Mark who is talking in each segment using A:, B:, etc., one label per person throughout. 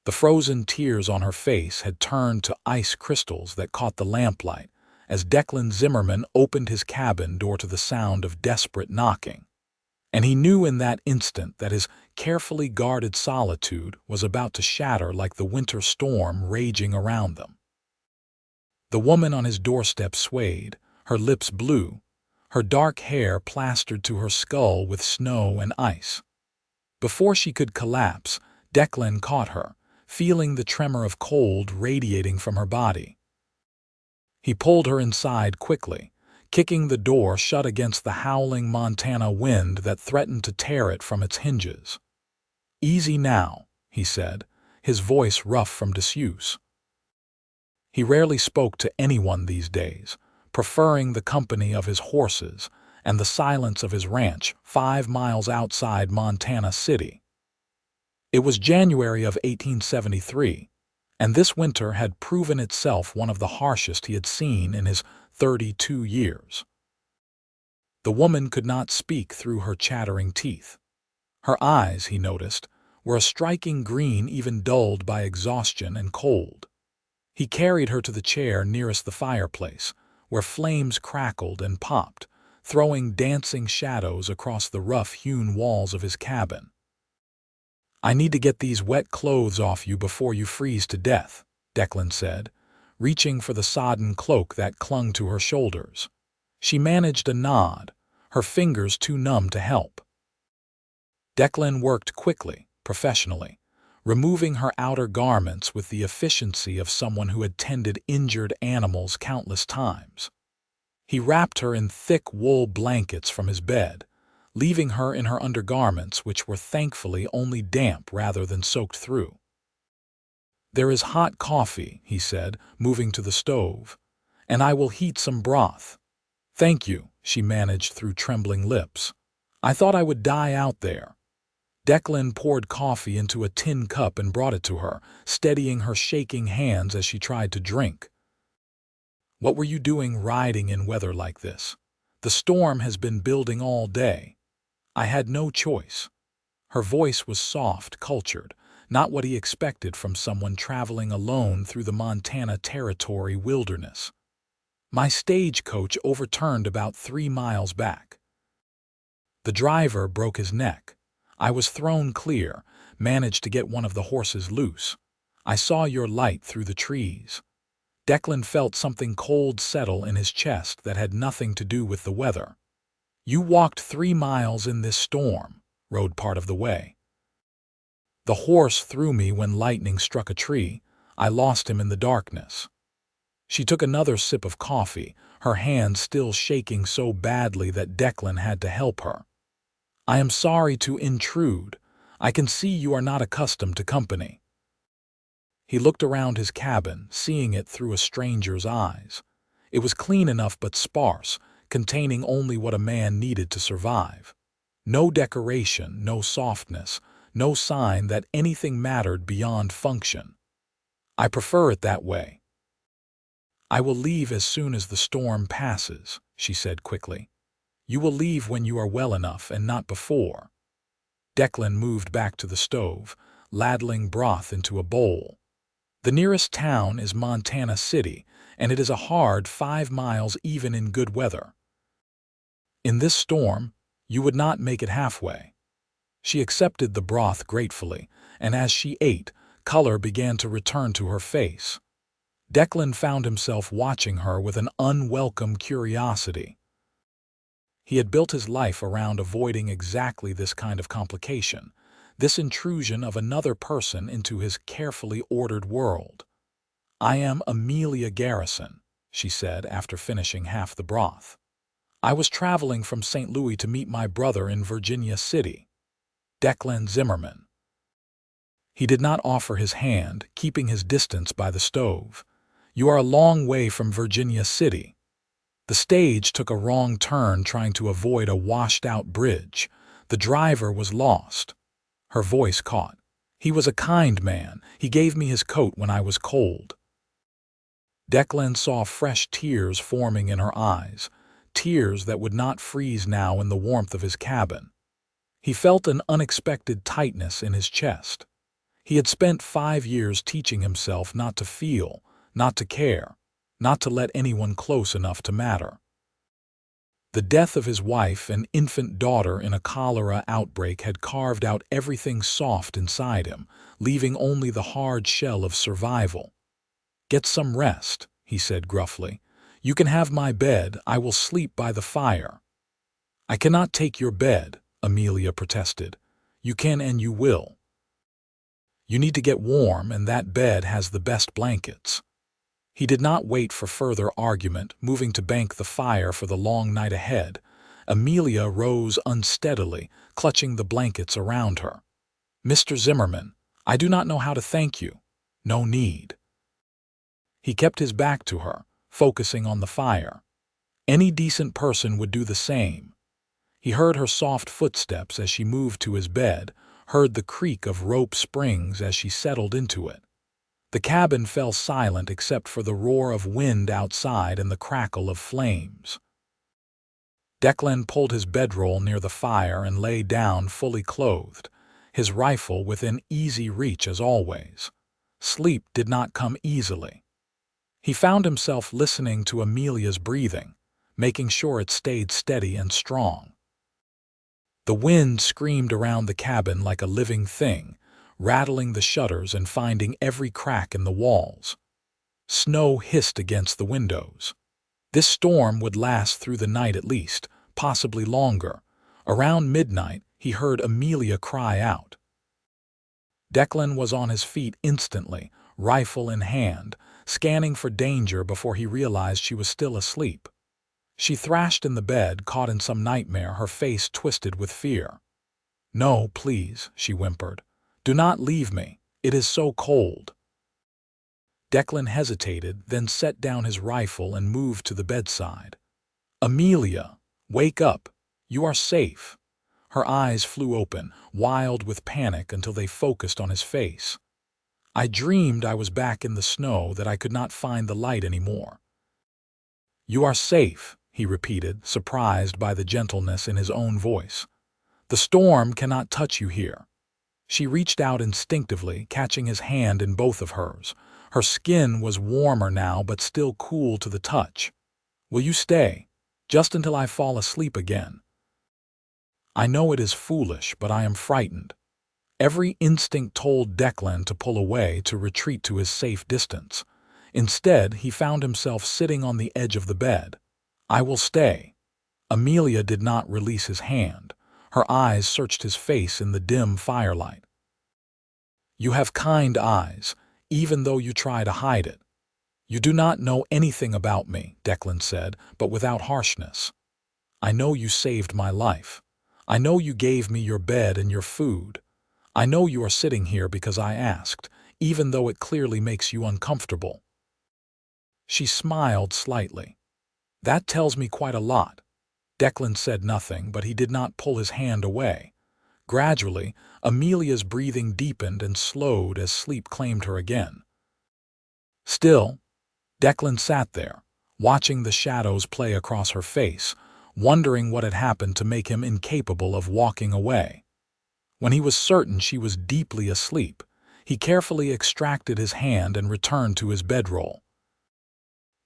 A: The frozen tears on her face had turned to ice crystals that caught the lamplight as Declan Zimmerman opened his cabin door to the sound of desperate knocking. And he knew in that instant that his carefully guarded solitude was about to shatter like the winter storm raging around them. The woman on his doorstep swayed, her lips blue, her dark hair plastered to her skull with snow and ice. Before she could collapse, Declan caught her, feeling the tremor of cold radiating from her body. He pulled her inside quickly, kicking the door shut against the howling Montana wind that threatened to tear it from its hinges. "Easy now," he said, his voice rough from disuse. He rarely spoke to anyone these days, preferring the company of his horses and the silence of his ranch 5 miles outside Montana City. It was January of 1873, and this winter had proven itself one of the harshest he had seen in his 32 years. The woman could not speak through her chattering teeth. Her eyes, he noticed, were a striking green even dulled by exhaustion and cold. He carried her to the chair nearest the fireplace, where flames crackled and popped, throwing dancing shadows across the rough-hewn walls of his cabin. "I need to get these wet clothes off you before you freeze to death," Declan said, reaching for the sodden cloak that clung to her shoulders. She managed a nod, her fingers too numb to help. Declan worked quickly, professionally, removing her outer garments with the efficiency of someone who had tended injured animals countless times. He wrapped her in thick wool blankets from his bed, leaving her in her undergarments, which were thankfully only damp rather than soaked through. "There is hot coffee," he said, moving to the stove, "and I will heat some broth." "Thank you," she managed through trembling lips. "I thought I would die out there." Declan poured coffee into a tin cup and brought it to her, steadying her shaking hands as she tried to drink. "What were you doing riding in weather like this? The storm has been building all day." "I had no choice." Her voice was soft, cultured, not what he expected from someone traveling alone through the Montana Territory wilderness. "My stagecoach overturned about 3 miles back. The driver broke his neck. I was thrown clear, managed to get one of the horses loose. I saw your light through the trees." Declan felt something cold settle in his chest that had nothing to do with the weather. "You walked 3 miles in this storm," rode part of the way. "The horse threw me when lightning struck a tree. I lost him in the darkness." She took another sip of coffee, her hand still shaking so badly that Declan had to help her. "I am sorry to intrude. I can see you are not accustomed to company." He looked around his cabin, seeing it through a stranger's eyes. It was clean enough but sparse, containing only what a man needed to survive. No decoration, no softness, no sign that anything mattered beyond function. "I prefer it that way." "I will leave as soon as the storm passes," she said quickly. "You will leave when you are well enough and not before." Declan moved back to the stove, ladling broth into a bowl. "The nearest town is Montana City, and it is a hard 5 miles even in good weather. In this storm, you would not make it halfway." She accepted the broth gratefully, and as she ate, color began to return to her face. Declan found himself watching her with an unwelcome curiosity. He had built his life around avoiding exactly this kind of complication, this intrusion of another person into his carefully ordered world. "I am Amelia Garrison," she said after finishing half the broth. "I was traveling from St. Louis to meet my brother in Virginia City." Declan Zimmerman. He did not offer his hand, keeping his distance by the stove. "You are a long way from Virginia City." The stage took a wrong turn trying to avoid a washed-out bridge. The driver was lost. Her voice caught. "He was a kind man. He gave me his coat when I was cold." Declan saw fresh tears forming in her eyes, tears that would not freeze now in the warmth of his cabin. He felt an unexpected tightness in his chest. He had spent 5 years teaching himself not to feel, not to care, not to let anyone close enough to matter. The death of his wife and infant daughter in a cholera outbreak had carved out everything soft inside him, leaving only the hard shell of survival. "Get some rest," he said gruffly. "You can have my bed. I will sleep by the fire." "I cannot take your bed," Amelia protested. "You can and you will. You need to get warm, and that bed has the best blankets." He did not wait for further argument, moving to bank the fire for the long night ahead. Amelia rose unsteadily, clutching the blankets around her. "Mr. Zimmerman, I do not know how to thank you." "No need." He kept his back to her, focusing on the fire. Any decent person would do the same. He heard her soft footsteps as she moved to his bed, heard the creak of rope springs as she settled into it. The cabin fell silent except for the roar of wind outside and the crackle of flames. Declan pulled his bedroll near the fire and lay down fully clothed, his rifle within easy reach as always. Sleep did not come easily. He found himself listening to Amelia's breathing, making sure it stayed steady and strong. The wind screamed around the cabin like a living thing, rattling the shutters and finding every crack in the walls. Snow hissed against the windows. This storm would last through the night at least, possibly longer. Around midnight, he heard Amelia cry out. Declan was on his feet instantly, rifle in hand, scanning for danger before he realized she was still asleep. She thrashed in the bed, caught in some nightmare, her face twisted with fear. "No, please," she whimpered. "Do not leave me. It is so cold." Declan hesitated, then set down his rifle and moved to the bedside. "Amelia, wake up. You are safe." Her eyes flew open, wild with panic until they focused on his face. "I dreamed I was back in the snow, that I could not find the light anymore." "You are safe," he repeated, surprised by the gentleness in his own voice. "The storm cannot touch you here." She reached out instinctively, catching his hand in both of hers. Her skin was warmer now, but still cool to the touch. "Will you stay? Just until I fall asleep again?" "I know it is foolish, but I am frightened." Every instinct told Declan to pull away, to retreat to his safe distance. Instead, he found himself sitting on the edge of the bed. "I will stay." Amelia did not release his hand. Her eyes searched his face in the dim firelight. "You have kind eyes, even though you try to hide it." "You do not know anything about me," Declan said, but without harshness. "I know you saved my life. I know you gave me your bed and your food. I know you are sitting here because I asked, even though it clearly makes you uncomfortable." She smiled slightly. "That tells me quite a lot." Declan said nothing, but he did not pull his hand away. Gradually, Amelia's breathing deepened and slowed as sleep claimed her again. Still, Declan sat there, watching the shadows play across her face, wondering what had happened to make him incapable of walking away. When he was certain she was deeply asleep, he carefully extracted his hand and returned to his bedroll.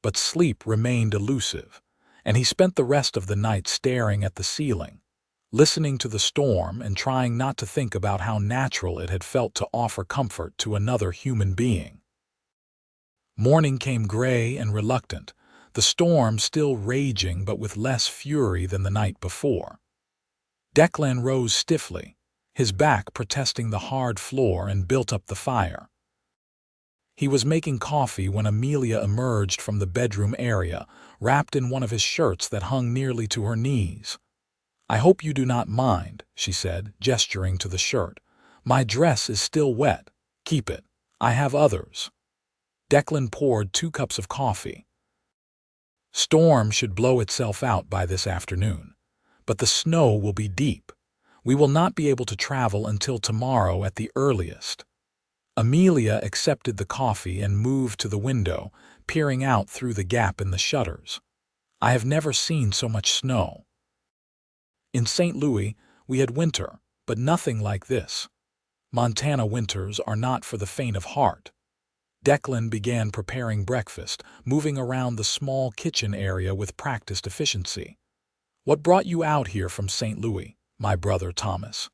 A: But sleep remained elusive, and he spent the rest of the night staring at the ceiling, listening to the storm and trying not to think about how natural it had felt to offer comfort to another human being. Morning came gray and reluctant, the storm still raging but with less fury than the night before. Declan rose stiffly, his back protesting the hard floor, and built up the fire. He was making coffee when Amelia emerged from the bedroom area, wrapped in one of his shirts that hung nearly to her knees. "I hope you do not mind," she said, gesturing to the shirt. "My dress is still wet. Keep it. I have others." Declan poured 2 cups of coffee. "Storm should blow itself out by this afternoon, but the snow will be deep. We will not be able to travel until tomorrow at the earliest." Amelia accepted the coffee and moved to the window, peering out through the gap in the shutters. "I have never seen so much snow. In St. Louis, we had winter, but nothing like this." Montana winters are not for the faint of heart. Declan began preparing breakfast, moving around the small kitchen area with practiced efficiency. "What brought you out here from St. Louis, my brother Thomas?"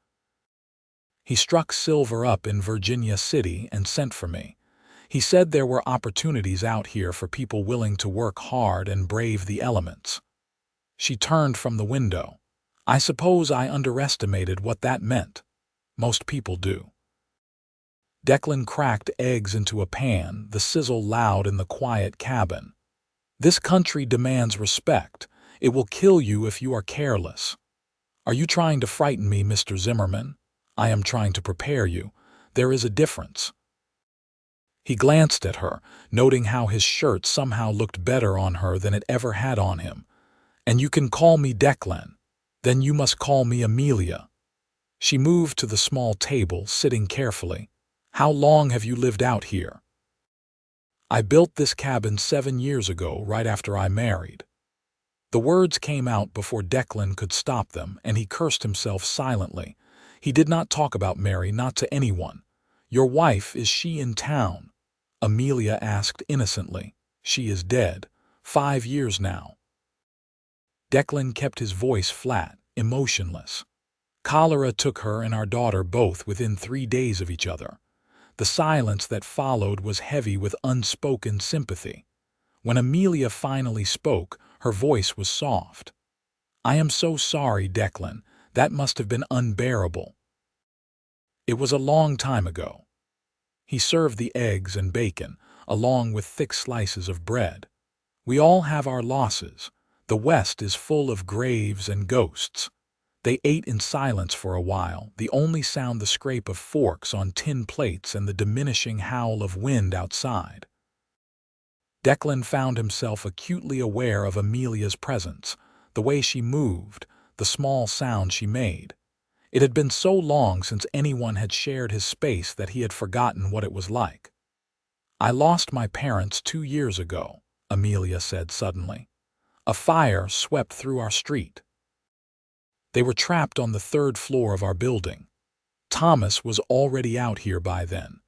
A: "He struck Silver up in Virginia City and sent for me. He said there were opportunities out here for people willing to work hard and brave the elements." She turned from the window. "I suppose I underestimated what that meant. Most people do." Declan cracked eggs into a pan, the sizzle loud in the quiet cabin. "This country demands respect. It will kill you if you are careless." "Are you trying to frighten me, Mr. Zimmerman?" "I am trying to prepare you. There is a difference." He glanced at her, noting how his shirt somehow looked better on her than it ever had on him. "And you can call me Declan. Then you must call me Amelia." She moved to the small table, sitting carefully. "How long have you lived out here?" "I built this cabin 7 years ago, right after I married." The words came out before Declan could stop them, and he cursed himself silently. He did not talk about Mary, not to anyone. "Your wife, is she in town?" Amelia asked innocently. "She is dead. 5 years now." Declan kept his voice flat, emotionless. "Cholera took her and our daughter both within 3 days of each other." The silence that followed was heavy with unspoken sympathy. When Amelia finally spoke, her voice was soft. "I am so sorry, Declan. That must have been unbearable." "It was a long time ago." He served the eggs and bacon, along with thick slices of bread. "We all have our losses. The West is full of graves and ghosts." They ate in silence for a while, the only sound the scrape of forks on tin plates and the diminishing howl of wind outside. Declan found himself acutely aware of Amelia's presence, the way she moved, the small sound she made. It had been so long since anyone had shared his space that he had forgotten what it was like. "I lost my parents 2 years ago," Amelia said suddenly. "A fire swept through our street. They were trapped on the 3rd floor of our building. Thomas was already out here by then.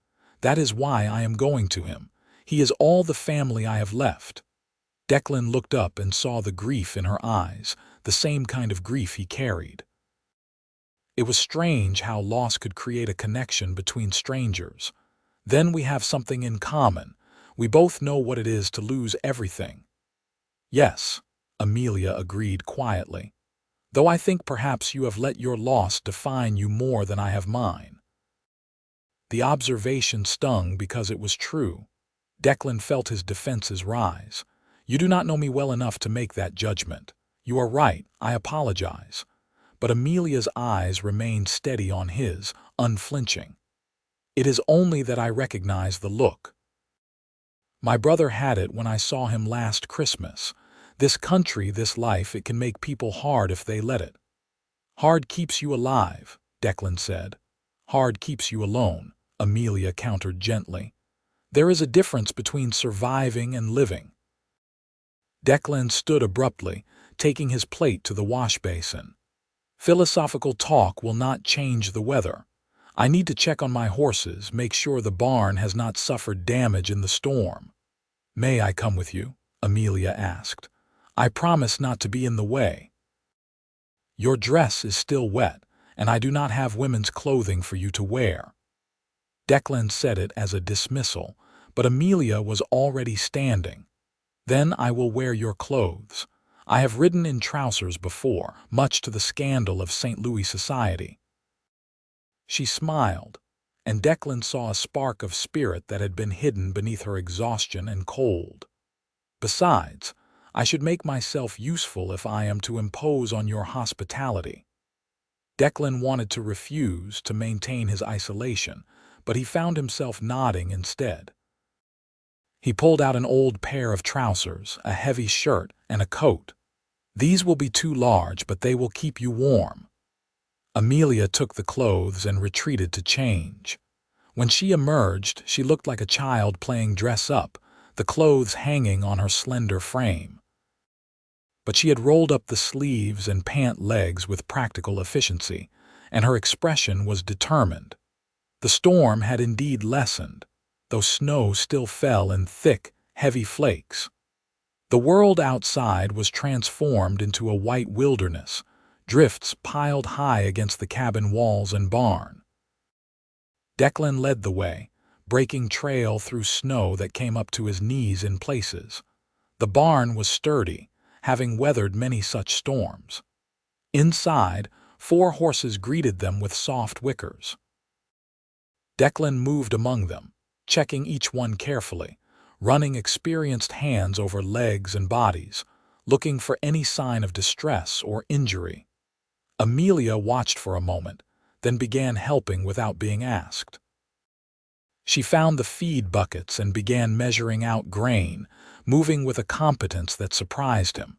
A: That is why I am going to him. He is all the family I have left." Declan looked up and saw the grief in her eyes, the same kind of grief he carried. It was strange how loss could create a connection between strangers. Then we have something in common. We both know what it is to lose everything. "Yes," Amelia agreed quietly. "Though I think perhaps you have let your loss define you more than I have mine." The observation stung because it was true. Declan felt his defenses rise. "You do not know me well enough to make that judgment. You are right, I apologize." But Amelia's eyes remained steady on his, unflinching. "It is only that I recognize the look. My brother had it when I saw him last Christmas. This country, this life, it can make people hard if they let it." "Hard keeps you alive," Declan said. "Hard keeps you alone," Amelia countered gently. "There is a difference between surviving and living." Declan stood abruptly, taking his plate to the wash basin. "Philosophical talk will not change the weather. I need to check on my horses, make sure the barn has not suffered damage in the storm." "May I come with you?" Amelia asked. "I promise not to be in the way." "Your dress is still wet, and I do not have women's clothing for you to wear." Declan said it as a dismissal, but Amelia was already standing. "Then I will wear your clothes. I have ridden in trousers before, much to the scandal of St. Louis society." She smiled, and Declan saw a spark of spirit that had been hidden beneath her exhaustion and cold. "Besides, I should make myself useful if I am to impose on your hospitality." Declan wanted to refuse, to maintain his isolation, but he found himself nodding instead. He pulled out an old pair of trousers, a heavy shirt, and a coat. "These will be too large, but they will keep you warm." Amelia took the clothes and retreated to change. When she emerged, she looked like a child playing dress-up, the clothes hanging on her slender frame. But she had rolled up the sleeves and pant legs with practical efficiency, and her expression was determined. The storm had indeed lessened, though snow still fell in thick, heavy flakes. The world outside was transformed into a white wilderness, drifts piled high against the cabin walls and barn. Declan led the way, breaking trail through snow that came up to his knees in places. The barn was sturdy, having weathered many such storms. Inside, 4 horses greeted them with soft whickers. Declan moved among them, checking each one carefully, running experienced hands over legs and bodies, looking for any sign of distress or injury. Amelia watched for a moment, then began helping without being asked. She found the feed buckets and began measuring out grain, moving with a competence that surprised him.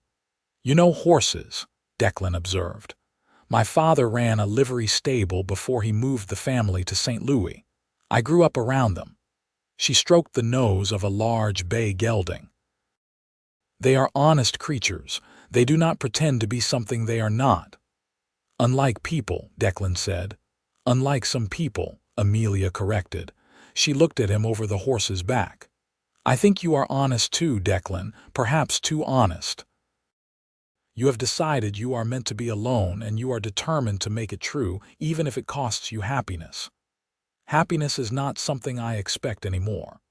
A: "You know horses," Declan observed. "My father ran a livery stable before he moved the family to St. Louis. I grew up around them." She stroked the nose of a large bay gelding. "They are honest creatures. They do not pretend to be something they are not." "Unlike people," Declan said. "Unlike some people," Amelia corrected. She looked at him over the horse's back. "I think you are honest too, Declan, perhaps too honest. You have decided you are meant to be alone, and you are determined to make it true, even if it costs you happiness." "Happiness is not something I expect anymore."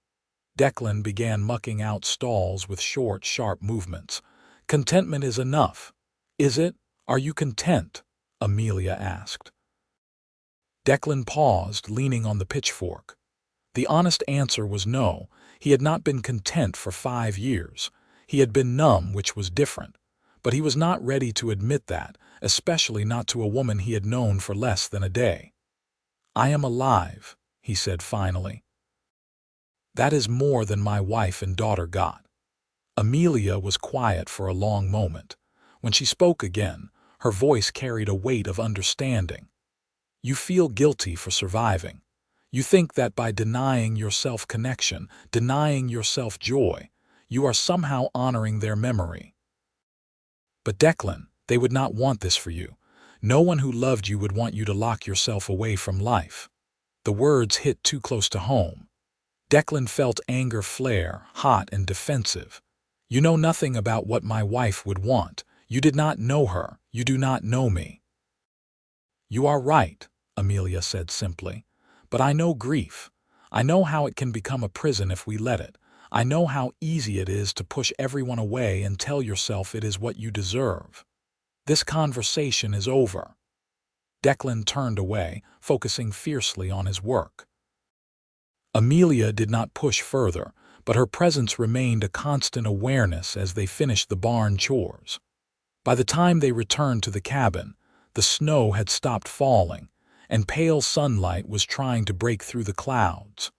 A: Declan began mucking out stalls with short, sharp movements. "Contentment is enough." "Is it? Are you content?" Amelia asked. Declan paused, leaning on the pitchfork. The honest answer was no. He had not been content for 5 years. He had been numb, which was different. But he was not ready to admit that, especially not to a woman he had known for less than a day. "I am alive," he said finally. "That is more than my wife and daughter got." Amelia was quiet for a long moment. When she spoke again, her voice carried a weight of understanding. "You feel guilty for surviving. You think that by denying yourself connection, denying yourself joy, you are somehow honoring their memory. But Declan, they would not want this for you. No one who loved you would want you to lock yourself away from life." The words hit too close to home. Declan felt anger flare, hot and defensive. "You know nothing about what my wife would want. You did not know her. You do not know me." "You are right," Amelia said simply. "But I know grief. I know how it can become a prison if we let it. I know how easy it is to push everyone away and tell yourself it is what you deserve. This conversation is over." Declan turned away, focusing fiercely on his work. Amelia did not push further, but her presence remained a constant awareness as they finished the barn chores. By the time they returned to the cabin, the snow had stopped falling, and pale sunlight was trying to break through the clouds.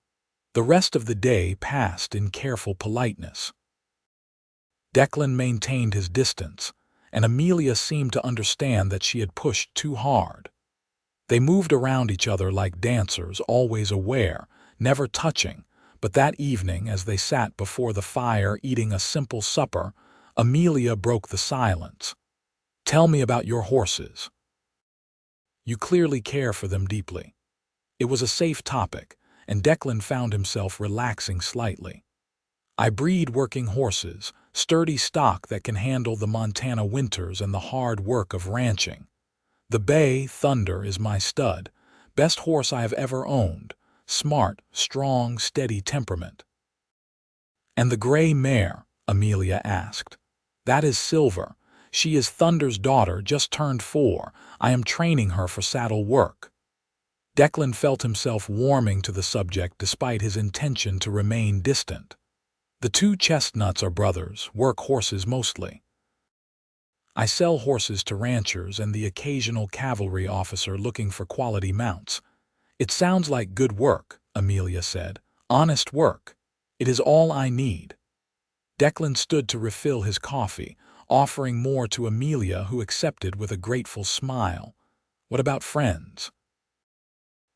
A: The rest of the day passed in careful politeness. Declan maintained his distance, and Amelia seemed to understand that she had pushed too hard. They moved around each other like dancers, always aware, never touching, but that evening, as they sat before the fire eating a simple supper, Amelia broke the silence. "Tell me about your horses. You clearly care for them deeply." It was a safe topic, and Declan found himself relaxing slightly. "I breed working horses, sturdy stock that can handle the Montana winters and the hard work of ranching. The Bay Thunder is my stud, best horse I have ever owned, smart, strong, steady temperament." "And the gray mare?" Amelia asked. "That is Silver. She is Thunder's daughter, just turned 4. I am training her for saddle work." Declan felt himself warming to the subject despite his intention to remain distant. "The 2 chestnuts are brothers, work horses mostly. I sell horses to ranchers and the occasional cavalry officer looking for quality mounts." "It sounds like good work," Amelia said. "Honest work. It is all I need." Declan stood to refill his coffee, offering more to Amelia, who accepted with a grateful smile. "What about friends?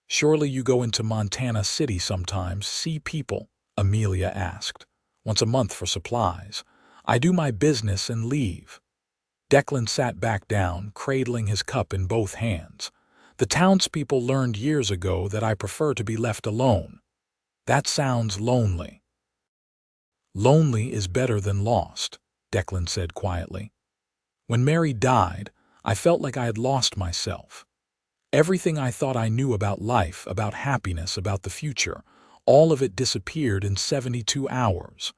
A: Surely you go into Montana City sometimes, see people?" Amelia asked. "Once a month for supplies. I do my business and leave." Declan sat back down, cradling his cup in both hands. The townspeople learned years ago that I prefer to be left alone. That sounds lonely. Lonely is better than lost, Declan said quietly. When Mary died, I felt like I had lost myself. Everything I thought I knew about life, about happiness, about the future, all of it disappeared in 72 hours.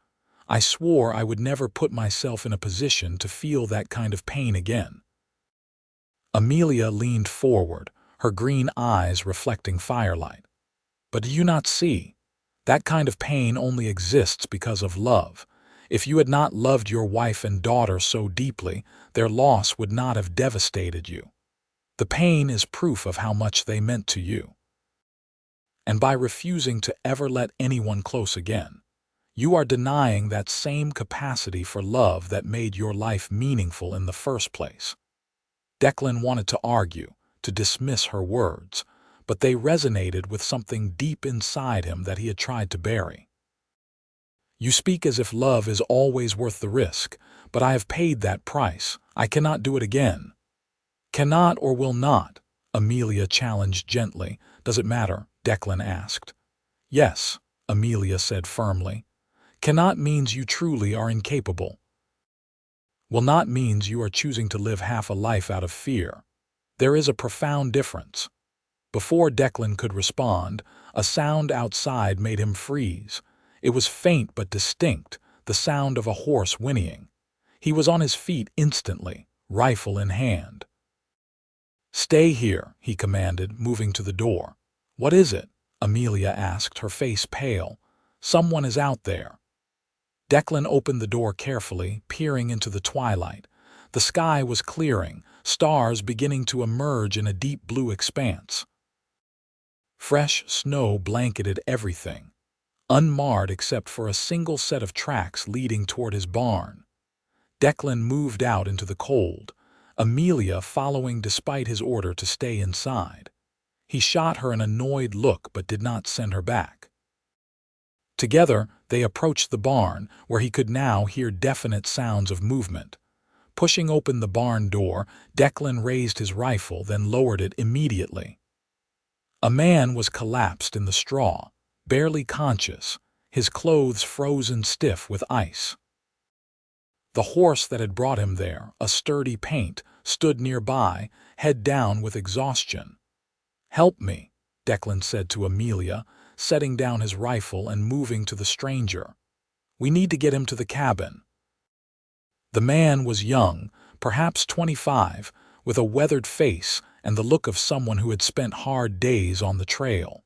A: I swore I would never put myself in a position to feel that kind of pain again. Amelia leaned forward, her green eyes reflecting firelight. But do you not see? That kind of pain only exists because of love. If you had not loved your wife and daughter so deeply, their loss would not have devastated you. The pain is proof of how much they meant to you. And by refusing to ever let anyone close again, you are denying that same capacity for love that made your life meaningful in the first place. Declan wanted to argue, to dismiss her words, but they resonated with something deep inside him that he had tried to bury. You speak as if love is always worth the risk, but I have paid that price. I cannot do it again. Cannot or will not? Amelia challenged gently. Does it matter? Declan asked. Yes, Amelia said firmly. Cannot means you truly are incapable. Will not means you are choosing to live half a life out of fear. There is a profound difference. Before Declan could respond, a sound outside made him freeze. It was faint but distinct, the sound of a horse whinnying. He was on his feet instantly, rifle in hand. Stay here, he commanded, moving to the door. What is it? Amelia asked, her face pale. Someone is out there. Declan opened the door carefully, peering into the twilight. The sky was clearing, stars beginning to emerge in a deep blue expanse. Fresh snow blanketed everything, unmarred except for a single set of tracks leading toward his barn. Declan moved out into the cold, Amelia following despite his order to stay inside. He shot her an annoyed look but did not send her back. Together, they approached the barn, where he could now hear definite sounds of movement. Pushing open the barn door, Declan raised his rifle, then lowered it immediately. A man was collapsed in the straw, barely conscious, his clothes frozen stiff with ice. The horse that had brought him there, a sturdy paint, stood nearby, head down with exhaustion. Help me, Declan said to Amelia, setting down his rifle and moving to the stranger. We need to get him to the cabin. The man was young, perhaps 25, with a weathered face and the look of someone who had spent hard days on the trail.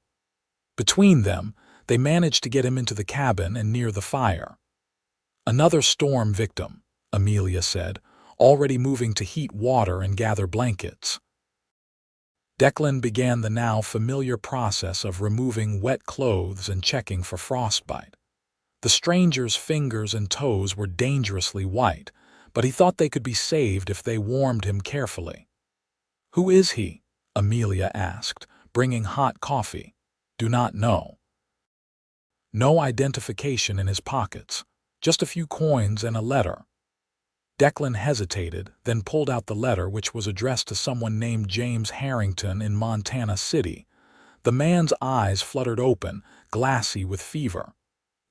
A: Between them, they managed to get him into the cabin and near the fire. Another storm victim, Amelia said, already moving to heat water and gather blankets. Declan began the now familiar process of removing wet clothes and checking for frostbite. The stranger's fingers and toes were dangerously white, but he thought they could be saved if they warmed him carefully. Who is he? Amelia asked, bringing hot coffee. Do not know. No identification in his pockets, just a few coins and a letter. Declan hesitated, then pulled out the letter, which was addressed to someone named James Harrington in Montana City. The man's eyes fluttered open, glassy with fever.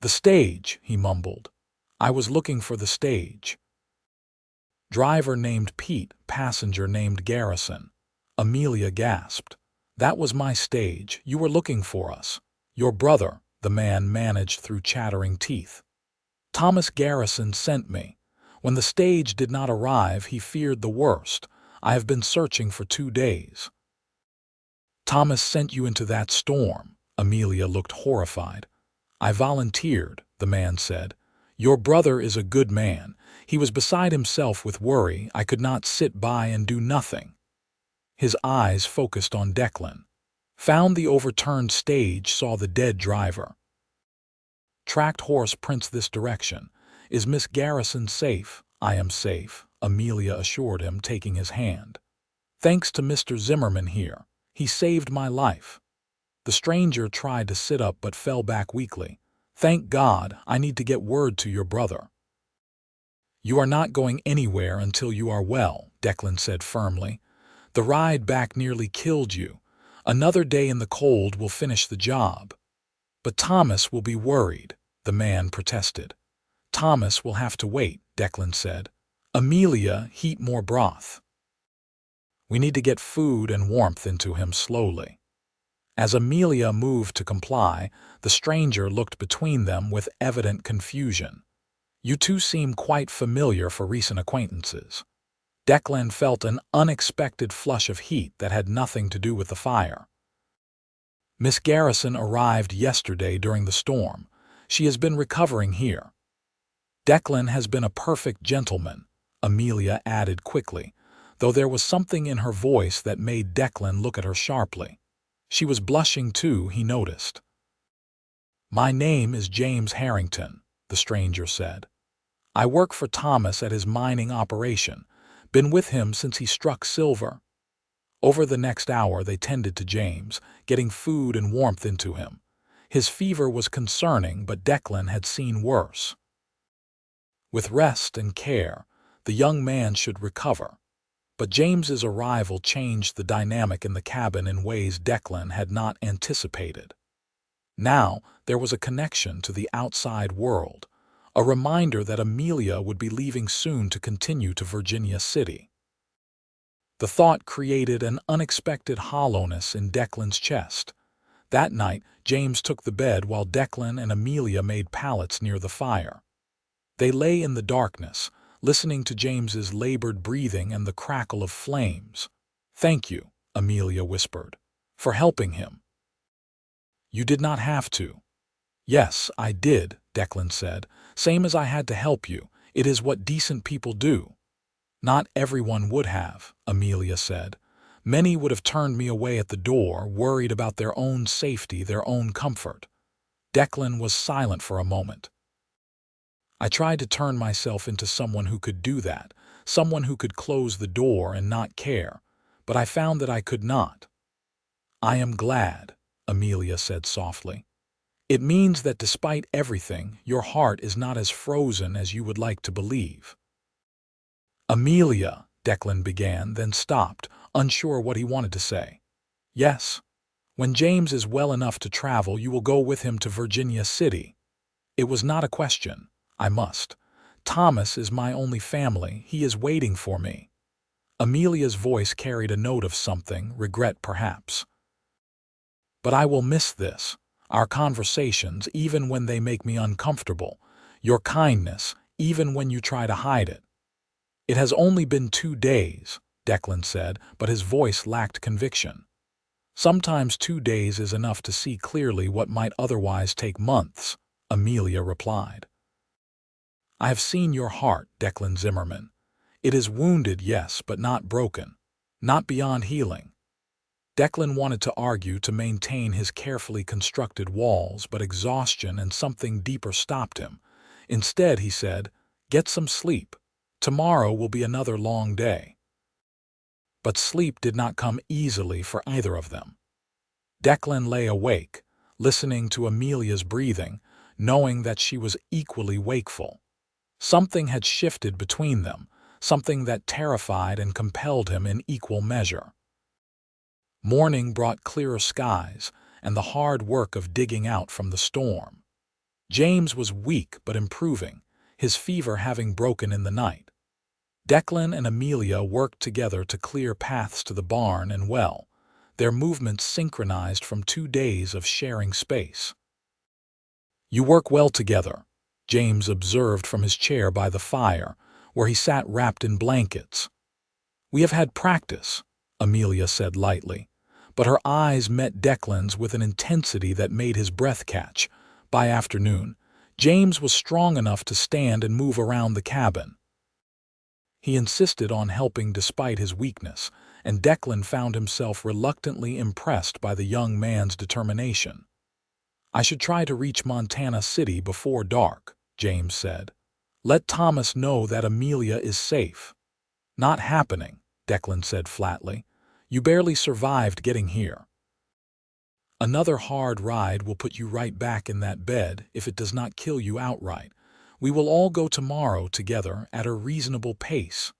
A: The stage, he mumbled. I was looking for the stage. Driver named Pete, passenger named Garrison. Amelia gasped. That was my stage. You were looking for us. Your brother, the man managed through chattering teeth. Thomas Garrison sent me. When the stage did not arrive, he feared the worst. I have been searching for 2 days. Thomas sent you into that storm. Amelia looked horrified. I volunteered, the man said. Your brother is a good man. He was beside himself with worry. I could not sit by and do nothing. His eyes focused on Declan. Found the overturned stage, saw the dead driver. Tracked horse prints this direction. Is Miss Garrison safe? I am safe, Amelia assured him, taking his hand. Thanks to Mr. Zimmerman here. He saved my life. The stranger tried to sit up but fell back weakly. Thank God, I need to get word to your brother. You are not going anywhere until you are well, Declan said firmly. The ride back nearly killed you. Another day in the cold will finish the job." "But Thomas will be worried," the man protested. "Thomas will have to wait," Declan said. "Amelia, heat more broth. We need to get food and warmth into him slowly." As Amelia moved to comply, the stranger looked between them with evident confusion. "You two seem quite familiar for recent acquaintances." Declan felt an unexpected flush of heat that had nothing to do with the fire. "Miss Garrison arrived yesterday during the storm. She has been recovering here." "Declan has been a perfect gentleman," Amelia added quickly, though there was something in her voice that made Declan look at her sharply. She was blushing too, he noticed. "My name is James Harrington," the stranger said. "I work for Thomas at his mining operation. Been with him since he struck silver." Over the next hour they tended to James, getting food and warmth into him. His fever was concerning, but Declan had seen worse. With rest and care, the young man should recover. But James's arrival changed the dynamic in the cabin in ways Declan had not anticipated. Now there was a connection to the outside world, a reminder that Amelia would be leaving soon to continue to Virginia City. The thought created an unexpected hollowness in Declan's chest. That night, James took the bed while Declan and Amelia made pallets near the fire. They lay in the darkness, listening to James's labored breathing and the crackle of flames. "Thank you," Amelia whispered, "for helping him." "You did not have to." "Yes, I did," Declan said. "Same as I had to help you. It is what decent people do." "Not everyone would have," Amelia said. "Many would have turned me away at the door, worried about their own safety, their own comfort." Declan was silent for a moment. "I tried to turn myself into someone who could do that, someone who could close the door and not care, but I found that I could not." "I am glad," Amelia said softly. "It means that despite everything, your heart is not as frozen as you would like to believe." "Amelia," Declan began, then stopped, unsure what he wanted to say. "Yes. When James is well enough to travel, you will go with him to Virginia City." "It was not a question. I must. Thomas is my only family. He is waiting for me." Amelia's voice carried a note of something, regret perhaps. "But I will miss this, our conversations, even when they make me uncomfortable, your kindness, even when you try to hide it." "It has only been 2 days," Declan said, but his voice lacked conviction. "Sometimes 2 days is enough to see clearly what might otherwise take months," Amelia replied. "I have seen your heart, Declan Zimmerman. It is wounded, yes, but not broken, not beyond healing." Declan wanted to argue to maintain his carefully constructed walls, but exhaustion and something deeper stopped him. Instead, he said, "Get some sleep. Tomorrow will be another long day." But sleep did not come easily for either of them. Declan lay awake, listening to Amelia's breathing, knowing that she was equally wakeful. Something had shifted between them, something that terrified and compelled him in equal measure. Morning brought clearer skies and the hard work of digging out from the storm. James was weak but improving, his fever having broken in the night. Declan and Amelia worked together to clear paths to the barn and well, their movements synchronized from 2 days of sharing space. "You work well together," James observed from his chair by the fire, where he sat wrapped in blankets. "We have had practice," Amelia said lightly, but her eyes met Declan's with an intensity that made his breath catch. By afternoon, James was strong enough to stand and move around the cabin. He insisted on helping despite his weakness, and Declan found himself reluctantly impressed by the young man's determination. "I should try to reach Montana City before dark," James said. "Let Thomas know that Amelia is safe." "Not happening," Declan said flatly. "You barely survived getting here. Another hard ride will put you right back in that bed if it does not kill you outright. We will all go tomorrow together at a reasonable pace."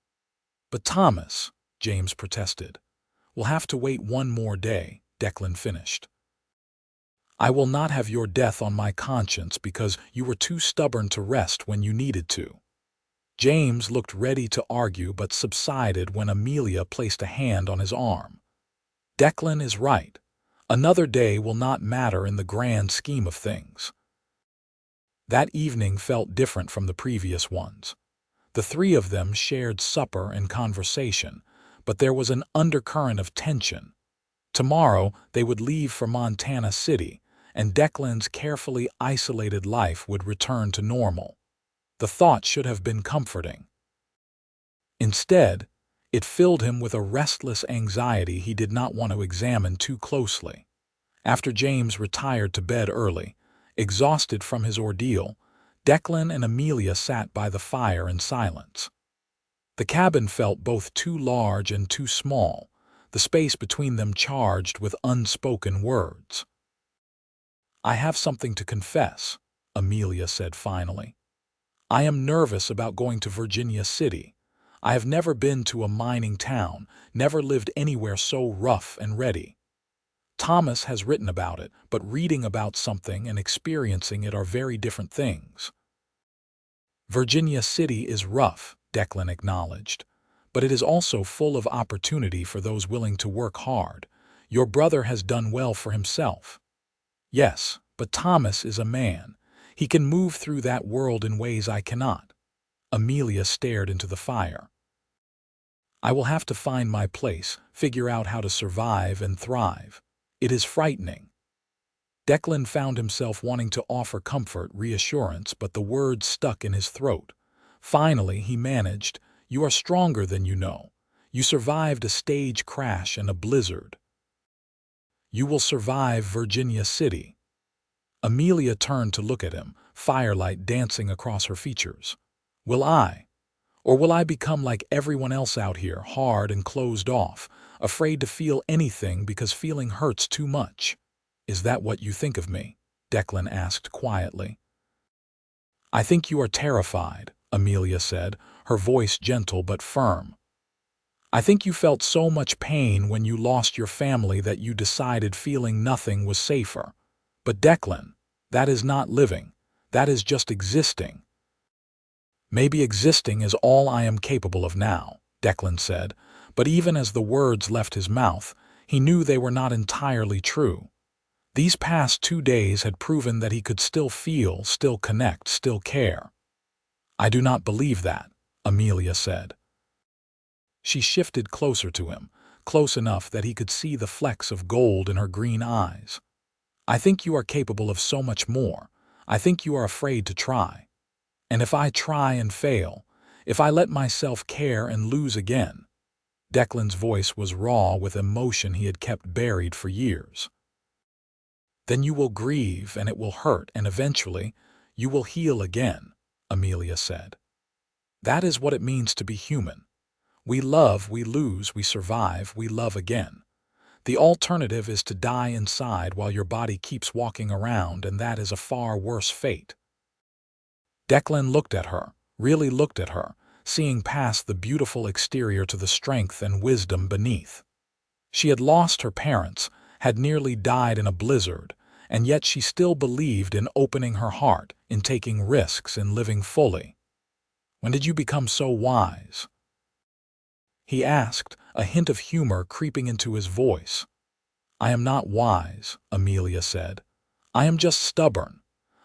A: "But Thomas," James protested. We'll have to wait one more day, Declan finished. I will not have your death on my conscience because you were too stubborn to rest when you needed to. James looked ready to argue but subsided when Amelia placed a hand on his arm. Declan is right. Another day will not matter in the grand scheme of things. That evening felt different from the previous ones. The three of them shared supper and conversation, but there was an undercurrent of tension. Tomorrow they would leave for Montana City, and Declan's carefully isolated life would return to normal. The thought should have been comforting. Instead, it filled him with a restless anxiety he did not want to examine too closely. After James retired to bed early, exhausted from his ordeal, Declan and Amelia sat by the fire in silence. The cabin felt both too large and too small, the space between them charged with unspoken words. I have something to confess, Amelia said finally. I am nervous about going to Virginia City. I have never been to a mining town, never lived anywhere so rough and ready. Thomas has written about it, but reading about something and experiencing it are very different things. Virginia City is rough, Declan acknowledged, but it is also full of opportunity for those willing to work hard. Your brother has done well for himself. Yes, but Thomas is a man. He can move through that world in ways I cannot. Amelia stared into the fire. I will have to find my place, figure out how to survive and thrive. It is frightening. Declan found himself wanting to offer comfort, reassurance, but the words stuck in his throat. Finally, he managed, You are stronger than you know. You survived a stage crash and a blizzard. You will survive Virginia City. Amelia turned to look at him, firelight dancing across her features. Will I? Or will I become like everyone else out here, hard and closed off, afraid to feel anything because feeling hurts too much? Is that what you think of me? Declan asked quietly. I think you are terrified, Amelia said, her voice gentle but firm. I think you felt so much pain when you lost your family that you decided feeling nothing was safer. But Declan, that is not living. That is just existing. Maybe existing is all I am capable of now, Declan said, but even as the words left his mouth, he knew they were not entirely true. These past 2 days had proven that he could still feel, still connect, still care. I do not believe that, Amelia said. She shifted closer to him, close enough that he could see the flecks of gold in her green eyes. I think you are capable of so much more. I think you are afraid to try. And if I try and fail, if I let myself care and lose again, Declan's voice was raw with emotion he had kept buried for years. Then you will grieve and it will hurt and eventually you will heal again, Amelia said. That is what it means to be human. We love, we lose, we survive, we love again. The alternative is to die inside while your body keeps walking around, and that is a far worse fate. Declan looked at her, really looked at her, seeing past the beautiful exterior to the strength and wisdom beneath. She had lost her parents, had nearly died in a blizzard, and yet she still believed in opening her heart, in taking risks, in living fully. When did you become so wise? He asked, a hint of humor creeping into his voice. I am not wise, Amelia said. I am just stubborn.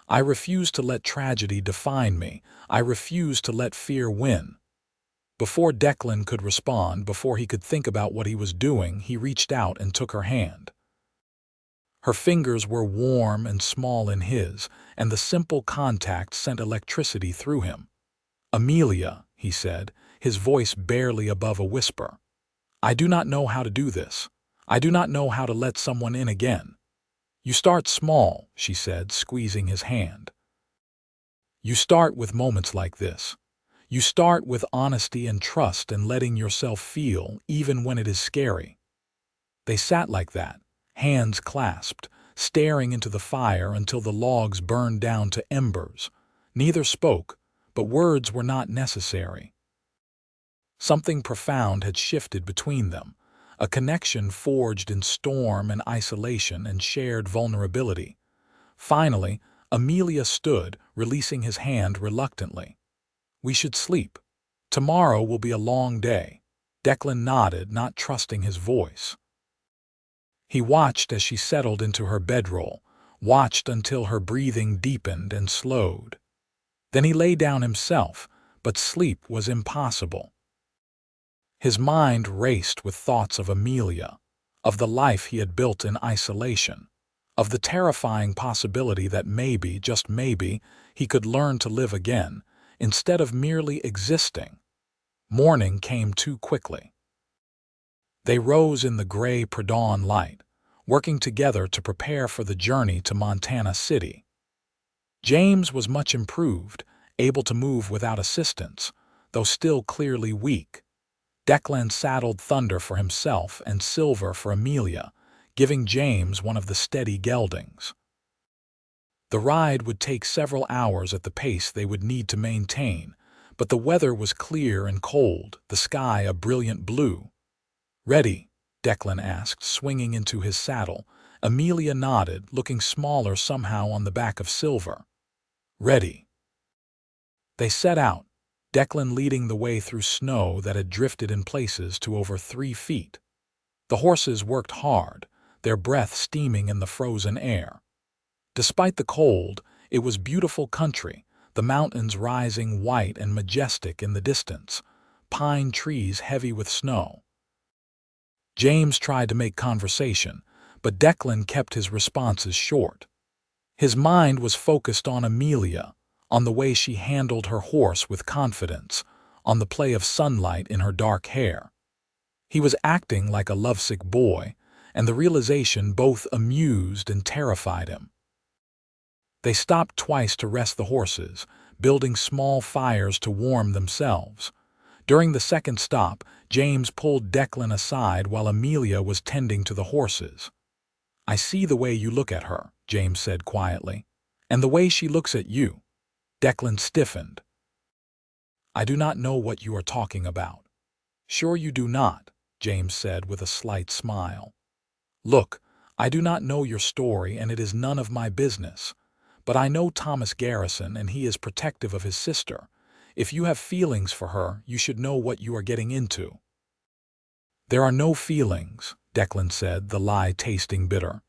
A: I refuse to let tragedy define me. I refuse to let fear win. Before Declan could respond, before he could think about what he was doing, he reached out and took her hand. Her fingers were warm and small in his, and the simple contact sent electricity through him. Amelia, he said, his voice barely above a whisper. I do not know how to do this. I do not know how to let someone in again. You start small, she said, squeezing his hand. You start with moments like this. You start with honesty and trust and letting yourself feel, even when it is scary. They sat like that, hands clasped, staring into the fire until the logs burned down to embers. Neither spoke, but words were not necessary. Something profound had shifted between them, a connection forged in storm and isolation and shared vulnerability. Finally, Amelia stood, releasing his hand reluctantly. "We should sleep. Tomorrow will be a long day." Declan nodded, not trusting his voice. He watched as she settled into her bedroll, watched until her breathing deepened and slowed. Then he lay down himself, but sleep was impossible. His mind raced with thoughts of Amelia, of the life he had built in isolation, of the terrifying possibility that maybe, just maybe, he could learn to live again, instead of merely existing. Morning came too quickly. They rose in the gray pre-dawn light, working together to prepare for the journey to Montana City. James was much improved, able to move without assistance, though still clearly weak. Declan saddled Thunder for himself and Silver for Amelia, giving James one of the steady geldings. The ride would take several hours at the pace they would need to maintain, but the weather was clear and cold, the sky a brilliant blue. "Ready?" Declan asked, swinging into his saddle. Amelia nodded, looking smaller somehow on the back of Silver. "Ready." They set out, Declan leading the way through snow that had drifted in places to over 3 feet. The horses worked hard, their breath steaming in the frozen air. Despite the cold, it was beautiful country, the mountains rising white and majestic in the distance, pine trees heavy with snow. James tried to make conversation, but Declan kept his responses short. His mind was focused on Amelia, on the way she handled her horse with confidence, on the play of sunlight in her dark hair. He was acting like a lovesick boy, and the realization both amused and terrified him. They stopped twice to rest the horses, building small fires to warm themselves. During the second stop, James pulled Declan aside while Amelia was tending to the horses. "I see the way you look at her," James said quietly, "and the way she looks at you." Declan stiffened. "I do not know what you are talking about." "Sure you do not," James said with a slight smile. "Look, I do not know your story and it is none of my business. But I know Thomas Garrison and he is protective of his sister. If you have feelings for her, you should know what you are getting into." "There are no feelings," Declan said, the lie tasting bitter.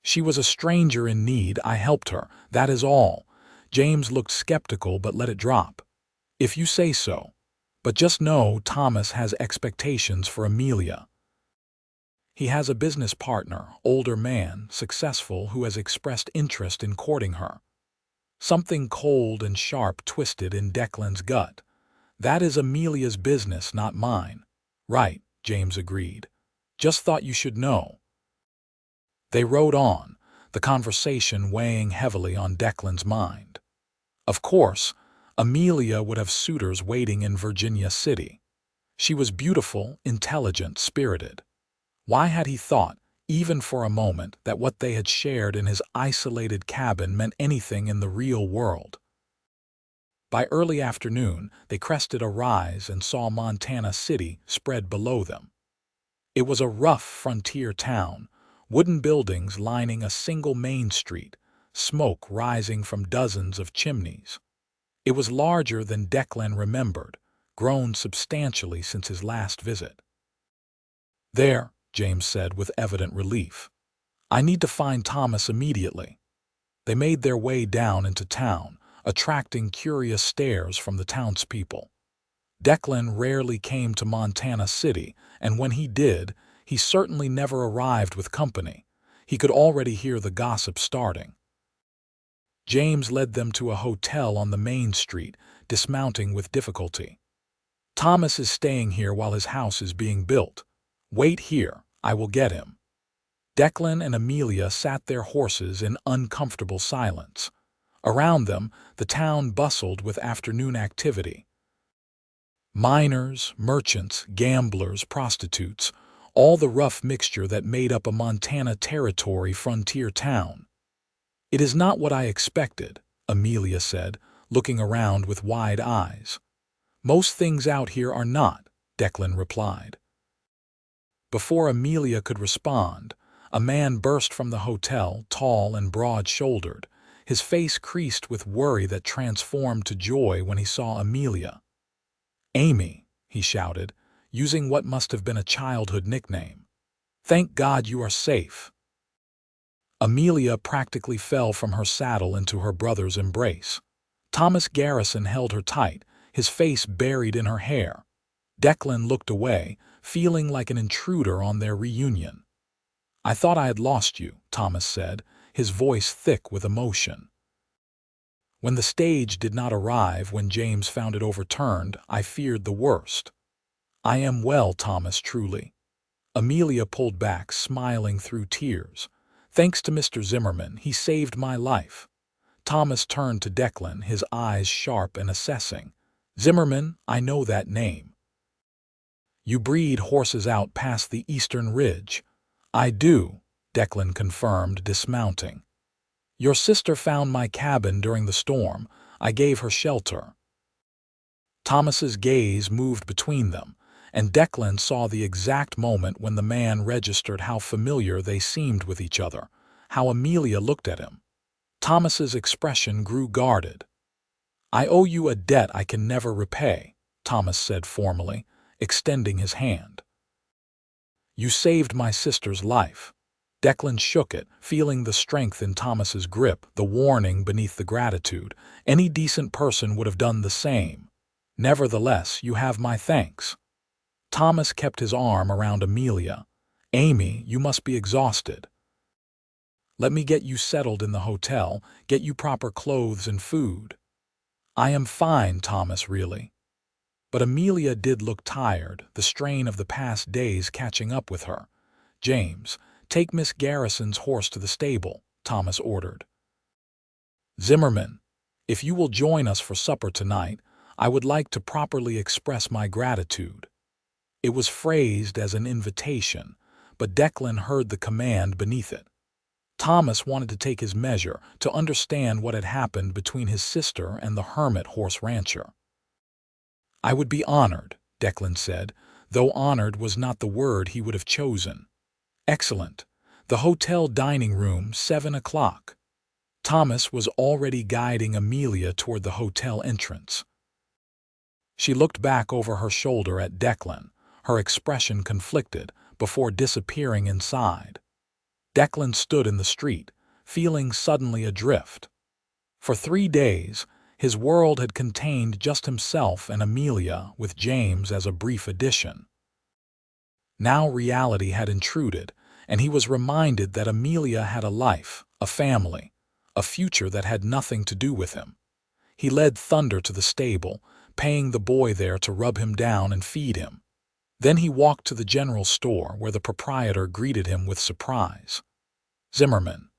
A: "She was a stranger in need, I helped her, that is all." James looked skeptical but let it drop. "If you say so. But just know Thomas has expectations for Amelia. He has a business partner, older man, successful, who has expressed interest in courting her." Something cold and sharp twisted in Declan's gut. "That is Amelia's business, not mine." "Right," James agreed. "Just thought you should know." They rode on, the conversation weighing heavily on Declan's mind. Of course, Amelia would have suitors waiting in Virginia City. She was beautiful, intelligent, spirited. Why had he thought, even for a moment, that what they had shared in his isolated cabin meant anything in the real world? By early afternoon, they crested a rise and saw Montana City spread below them. It was a rough frontier town, wooden buildings lining a single main street, smoke rising from dozens of chimneys. It was larger than Declan remembered, grown substantially since his last visit. "There," James said with evident relief. "I need to find Thomas immediately." They made their way down into town, attracting curious stares from the townspeople. Declan rarely came to Montana City, and when he did, he certainly never arrived with company. He could already hear the gossip starting. James led them to a hotel on the main street, dismounting with difficulty. "Thomas is staying here while his house is being built. Wait here, I will get him." Declan and Amelia sat their horses in uncomfortable silence. Around them, the town bustled with afternoon activity. Miners, merchants, gamblers, prostitutes, all the rough mixture that made up a Montana Territory frontier town. "It is not what I expected," Amelia said, looking around with wide eyes. "Most things out here are not," Declan replied. Before Amelia could respond, a man burst from the hotel, tall and broad-shouldered, his face creased with worry that transformed to joy when he saw Amelia. "Amy," he shouted, using what must have been a childhood nickname. "Thank God you are safe." Amelia practically fell from her saddle into her brother's embrace. Thomas Garrison held her tight, his face buried in her hair. Declan looked away, feeling like an intruder on their reunion. "I thought I had lost you," Thomas said, his voice thick with emotion. "When the stage did not arrive when James found it overturned, I feared the worst." "I am well, Thomas, truly." Amelia pulled back, smiling through tears. "Thanks to Mr. Zimmerman, he saved my life." Thomas turned to Declan, his eyes sharp and assessing. "Zimmerman, I know that name. You breed horses out past the eastern ridge." "I do," Declan confirmed, dismounting. "Your sister found my cabin during the storm. I gave her shelter." Thomas's gaze moved between them, and Declan saw the exact moment when the man registered how familiar they seemed with each other, how Amelia looked at him. Thomas's expression grew guarded. "I owe you a debt I can never repay," Thomas said formally, extending his hand. "You saved my sister's life." Declan shook it, feeling the strength in Thomas's grip, the warning beneath the gratitude. Any decent person would have done the same. "Nevertheless, you have my thanks." Thomas kept his arm around Amelia. "Amy, you must be exhausted. Let me get you settled in the hotel, get you proper clothes and food." "I am fine, Thomas, really." But Amelia did look tired, the strain of the past days catching up with her. "James, take Miss Garrison's horse to the stable," Thomas ordered. "Zimmerman, if you will join us for supper tonight, I would like to properly express my gratitude." It was phrased as an invitation, but Declan heard the command beneath it. Thomas wanted to take his measure, to understand what had happened between his sister and the hermit horse rancher. "I would be honored," Declan said, though honored was not the word he would have chosen. "Excellent. The hotel dining room, 7 o'clock. Thomas was already guiding Amelia toward the hotel entrance. She looked back over her shoulder at Declan, her expression conflicted, before disappearing inside. Declan stood in the street, feeling suddenly adrift. For 3 days, his world had contained just himself and Amelia, with James as a brief addition. Now reality had intruded, and he was reminded that Amelia had a life, a family, a future that had nothing to do with him. He led Thunder to the stable, paying the boy there to rub him down and feed him. Then he walked to the general store, where the proprietor greeted him with surprise. "Zimmerman,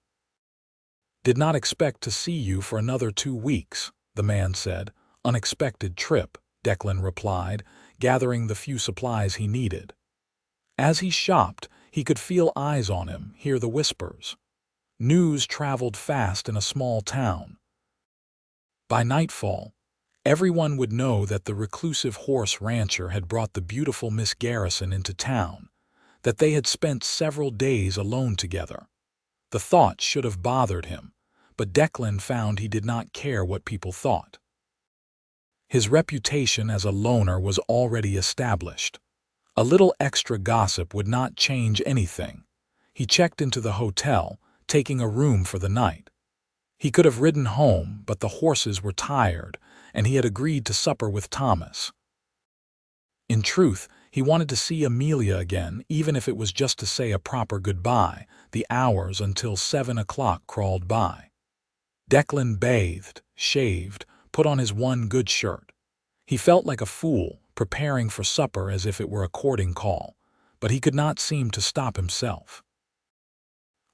A: did not expect to see you for another 2 weeks, the man said. "Unexpected trip," Declan replied, gathering the few supplies he needed. As he shopped, he could feel eyes on him, hear the whispers. News traveled fast in a small town. By nightfall, everyone would know that the reclusive horse rancher had brought the beautiful Miss Garrison into town, that they had spent several days alone together. The thought should have bothered him, but Declan found he did not care what people thought. His reputation as a loner was already established. A little extra gossip would not change anything. He checked into the hotel, taking a room for the night. He could have ridden home, but the horses were tired, and he had agreed to supper with Thomas. In truth, he wanted to see Amelia again, even if it was just to say a proper goodbye. The hours until 7 o'clock crawled by. Declan bathed, shaved, put on his one good shirt. He felt like a fool, preparing for supper as if it were a courting call, but he could not seem to stop himself.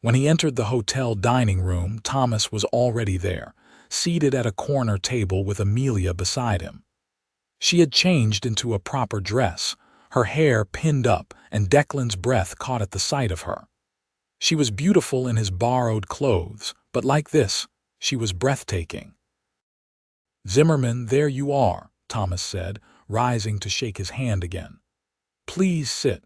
A: When he entered the hotel dining room, Thomas was already there, seated at a corner table with Amelia beside him. She had changed into a proper dress, her hair pinned up, and Declan's breath caught at the sight of her. She was beautiful in his borrowed clothes, but like this, she was breathtaking. "Zimmerman, there you are," Thomas said, rising to shake his hand again. "Please sit."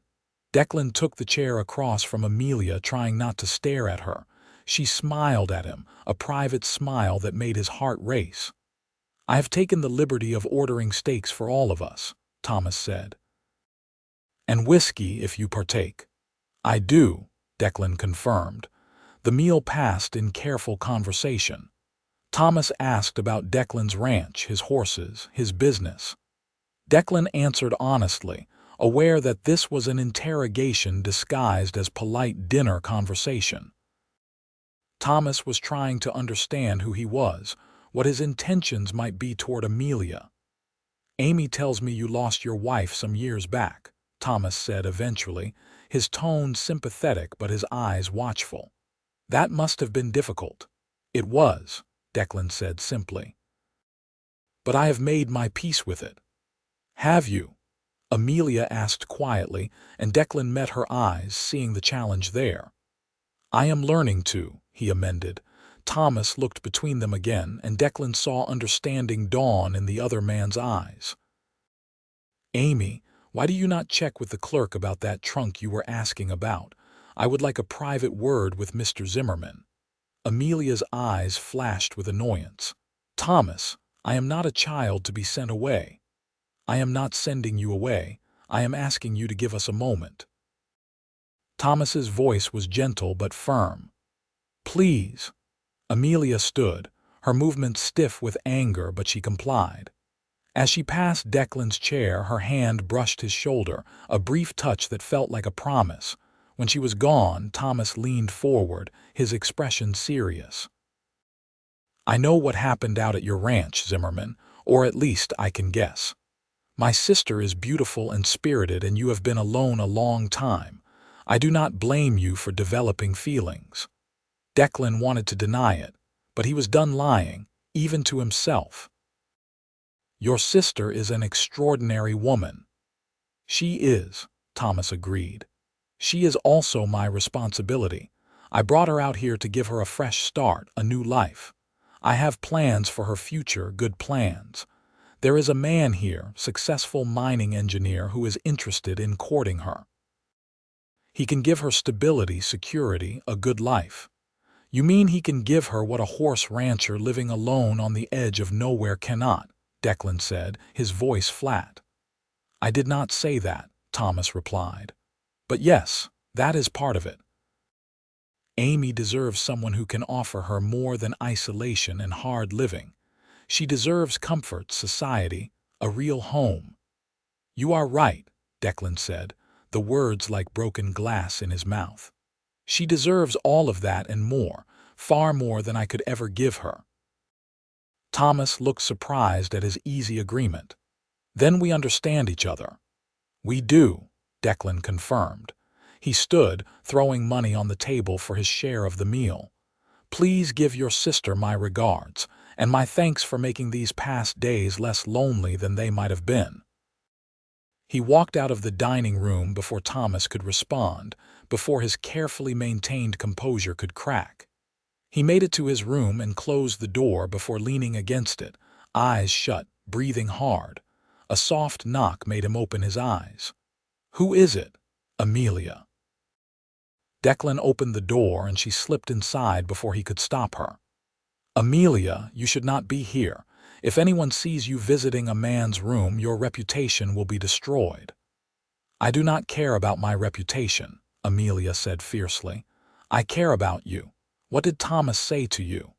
A: Declan took the chair across from Amelia, trying not to stare at her. She smiled at him, a private smile that made his heart race. "I have taken the liberty of ordering steaks for all of us," Thomas said. "And whiskey, if you partake." "I do," Declan confirmed. The meal passed in careful conversation. Thomas asked about Declan's ranch, his horses, his business. Declan answered honestly, aware that this was an interrogation disguised as polite dinner conversation. Thomas was trying to understand who he was, what his intentions might be toward Amelia. "Amy tells me you lost your wife some years back," Thomas said eventually, his tone sympathetic but his eyes watchful. "That must have been difficult." "It was," Declan said simply. "But I have made my peace with it." "Have you?" Amelia asked quietly, and Declan met her eyes, seeing the challenge there. "I am learning to," he amended. Thomas looked between them again, and Declan saw understanding dawn in the other man's eyes. "Amy, why do you not check with the clerk about that trunk you were asking about? I would like a private word with Mr. Zimmerman." Amelia's eyes flashed with annoyance. "Thomas, I am not a child to be sent away." "I am not sending you away. I am asking you to give us a moment." Thomas's voice was gentle but firm. "Please." Amelia stood, her movements stiff with anger, but she complied. As she passed Declan's chair, her hand brushed his shoulder, a brief touch that felt like a promise. When she was gone, Thomas leaned forward, his expression serious. "I know what happened out at your ranch, Zimmerman, or at least I can guess. My sister is beautiful and spirited, and you have been alone a long time. I do not blame you for developing feelings." Declan wanted to deny it, but he was done lying, even to himself. "Your sister is an extraordinary woman." "She is," Thomas agreed. "She is also my responsibility. I brought her out here to give her a fresh start, a new life. I have plans for her future, good plans. There is a man here, successful mining engineer, who is interested in courting her. He can give her stability, security, a good life." "You mean he can give her what a horse rancher living alone on the edge of nowhere cannot?" Declan said, his voice flat. "I did not say that," Thomas replied. "But yes, that is part of it. Amy deserves someone who can offer her more than isolation and hard living. She deserves comfort, society, a real home." "You are right," Declan said, the words like broken glass in his mouth. "She deserves all of that and more, far more than I could ever give her." Thomas looked surprised at his easy agreement. "Then we understand each other." "We do," Declan confirmed. He stood, throwing money on the table for his share of the meal. "Please give your sister my regards, and my thanks for making these past days less lonely than they might have been." He walked out of the dining room before Thomas could respond, before his carefully maintained composure could crack. He made it to his room and closed the door before leaning against it, eyes shut, breathing hard. A soft knock made him open his eyes. "Who is it?" "Amelia." Declan opened the door and she slipped inside before he could stop her. "Amelia, you should not be here. If anyone sees you visiting a man's room, your reputation will be destroyed." "I do not care about my reputation," Amelia said fiercely. "I care about you. What did Thomas say to you?"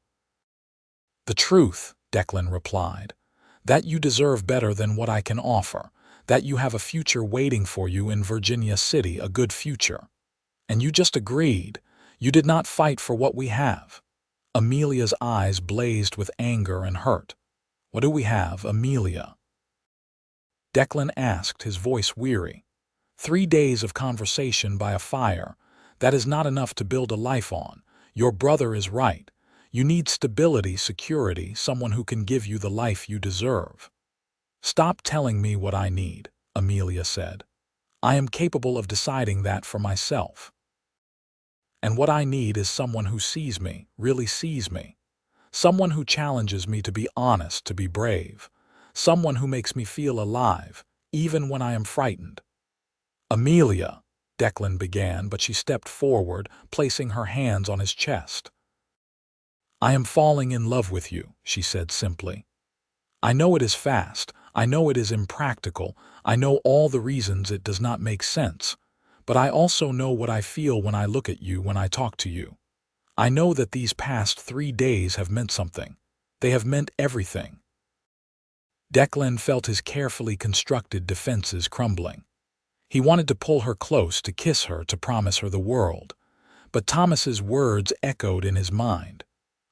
A: "The truth," Declan replied. "That you deserve better than what I can offer. That you have a future waiting for you in Virginia City, a good future. And you just agreed. You did not fight for what we have." Amelia's eyes blazed with anger and hurt. "What do we have, Amelia?" Declan asked, his voice weary. 3 days of conversation by a fire. That is not enough to build a life on. Your brother is right. You need stability, security, someone who can give you the life you deserve." "Stop telling me what I need," Amelia said. "I am capable of deciding that for myself. And what I need is someone who sees me, really sees me. Someone who challenges me to be honest, to be brave. Someone who makes me feel alive, even when I am frightened." "Amelia," Declan began, but she stepped forward, placing her hands on his chest. "I am falling in love with you," she said simply. "I know it is fast, I know it is impractical, I know all the reasons it does not make sense, but I also know what I feel when I look at you, when I talk to you. I know that these past 3 days have meant something. They have meant everything." Declan felt his carefully constructed defenses crumbling. He wanted to pull her close, to kiss her, to promise her the world. But Thomas's words echoed in his mind.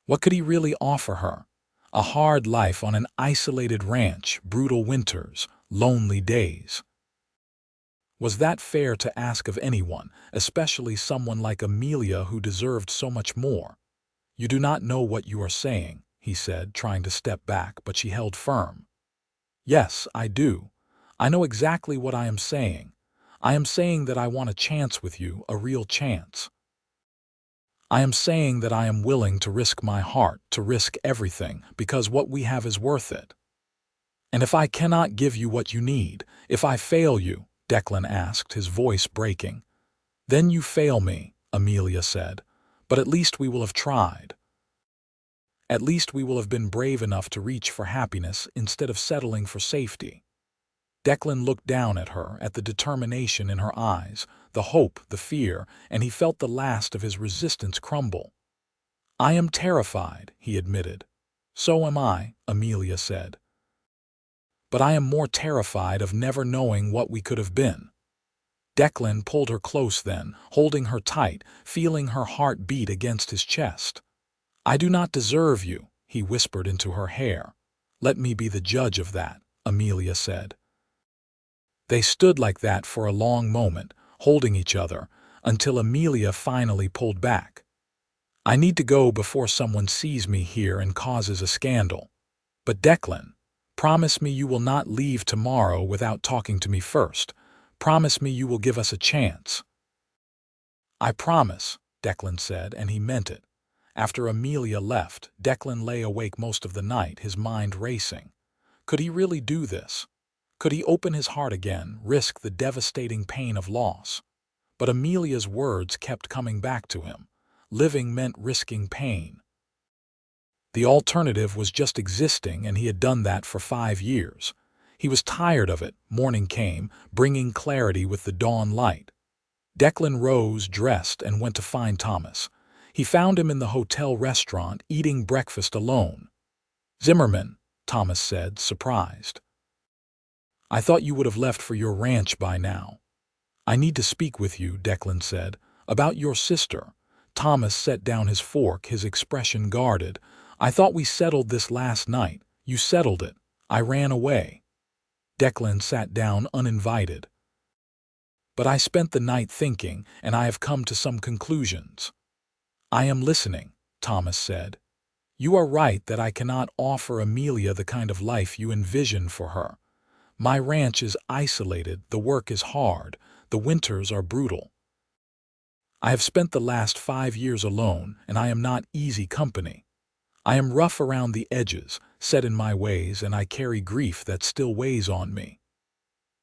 A: What could he really offer her? A hard life on an isolated ranch, brutal winters, lonely days. Was that fair to ask of anyone, especially someone like Amelia who deserved so much more? "You do not know what you are saying," he said, trying to step back, but she held firm. "Yes, I do. I know exactly what I am saying. I am saying that I want a chance with you, a real chance. I am saying that I am willing to risk my heart, to risk everything, because what we have is worth it." "And if I cannot give you what you need, if I fail you," Declan asked, his voice breaking. "Then you fail me," Amelia said. "But at least we will have tried. At least we will have been brave enough to reach for happiness instead of settling for safety." Declan looked down at her, at the determination in her eyes, the hope, the fear, and he felt the last of his resistance crumble. "I am terrified," he admitted. "So am I," Amelia said. "But I am more terrified of never knowing what we could have been." Declan pulled her close then, holding her tight, feeling her heart beat against his chest. "I do not deserve you," he whispered into her hair. "Let me be the judge of that," Amelia said. They stood like that for a long moment, holding each other, until Amelia finally pulled back. "I need to go before someone sees me here and causes a scandal. But Declan, promise me you will not leave tomorrow without talking to me first. Promise me you will give us a chance." "I promise," Declan said, and he meant it. After Amelia left, Declan lay awake most of the night, his mind racing. Could he really do this? Could he open his heart again, risk the devastating pain of loss? But Amelia's words kept coming back to him. Living meant risking pain. The alternative was just existing, and he had done that for 5 years. He was tired of it. Morning came, bringing clarity with the dawn light. Declan rose, dressed, and went to find Thomas. He found him in the hotel restaurant, eating breakfast alone. "Zimmerman," Thomas said, surprised. "I thought you would have left for your ranch by now." "I need to speak with you," Declan said, "about your sister." Thomas set down his fork, his expression guarded. "I thought we settled this last night. You settled it. I ran away." Declan sat down uninvited. "But I spent the night thinking, and I have come to some conclusions." "I am listening," Thomas said. "You are right that I cannot offer Amelia the kind of life you envision for her. My ranch is isolated, the work is hard, the winters are brutal. I have spent the last 5 years alone, and I am not easy company. I am rough around the edges, set in my ways, and I carry grief that still weighs on me."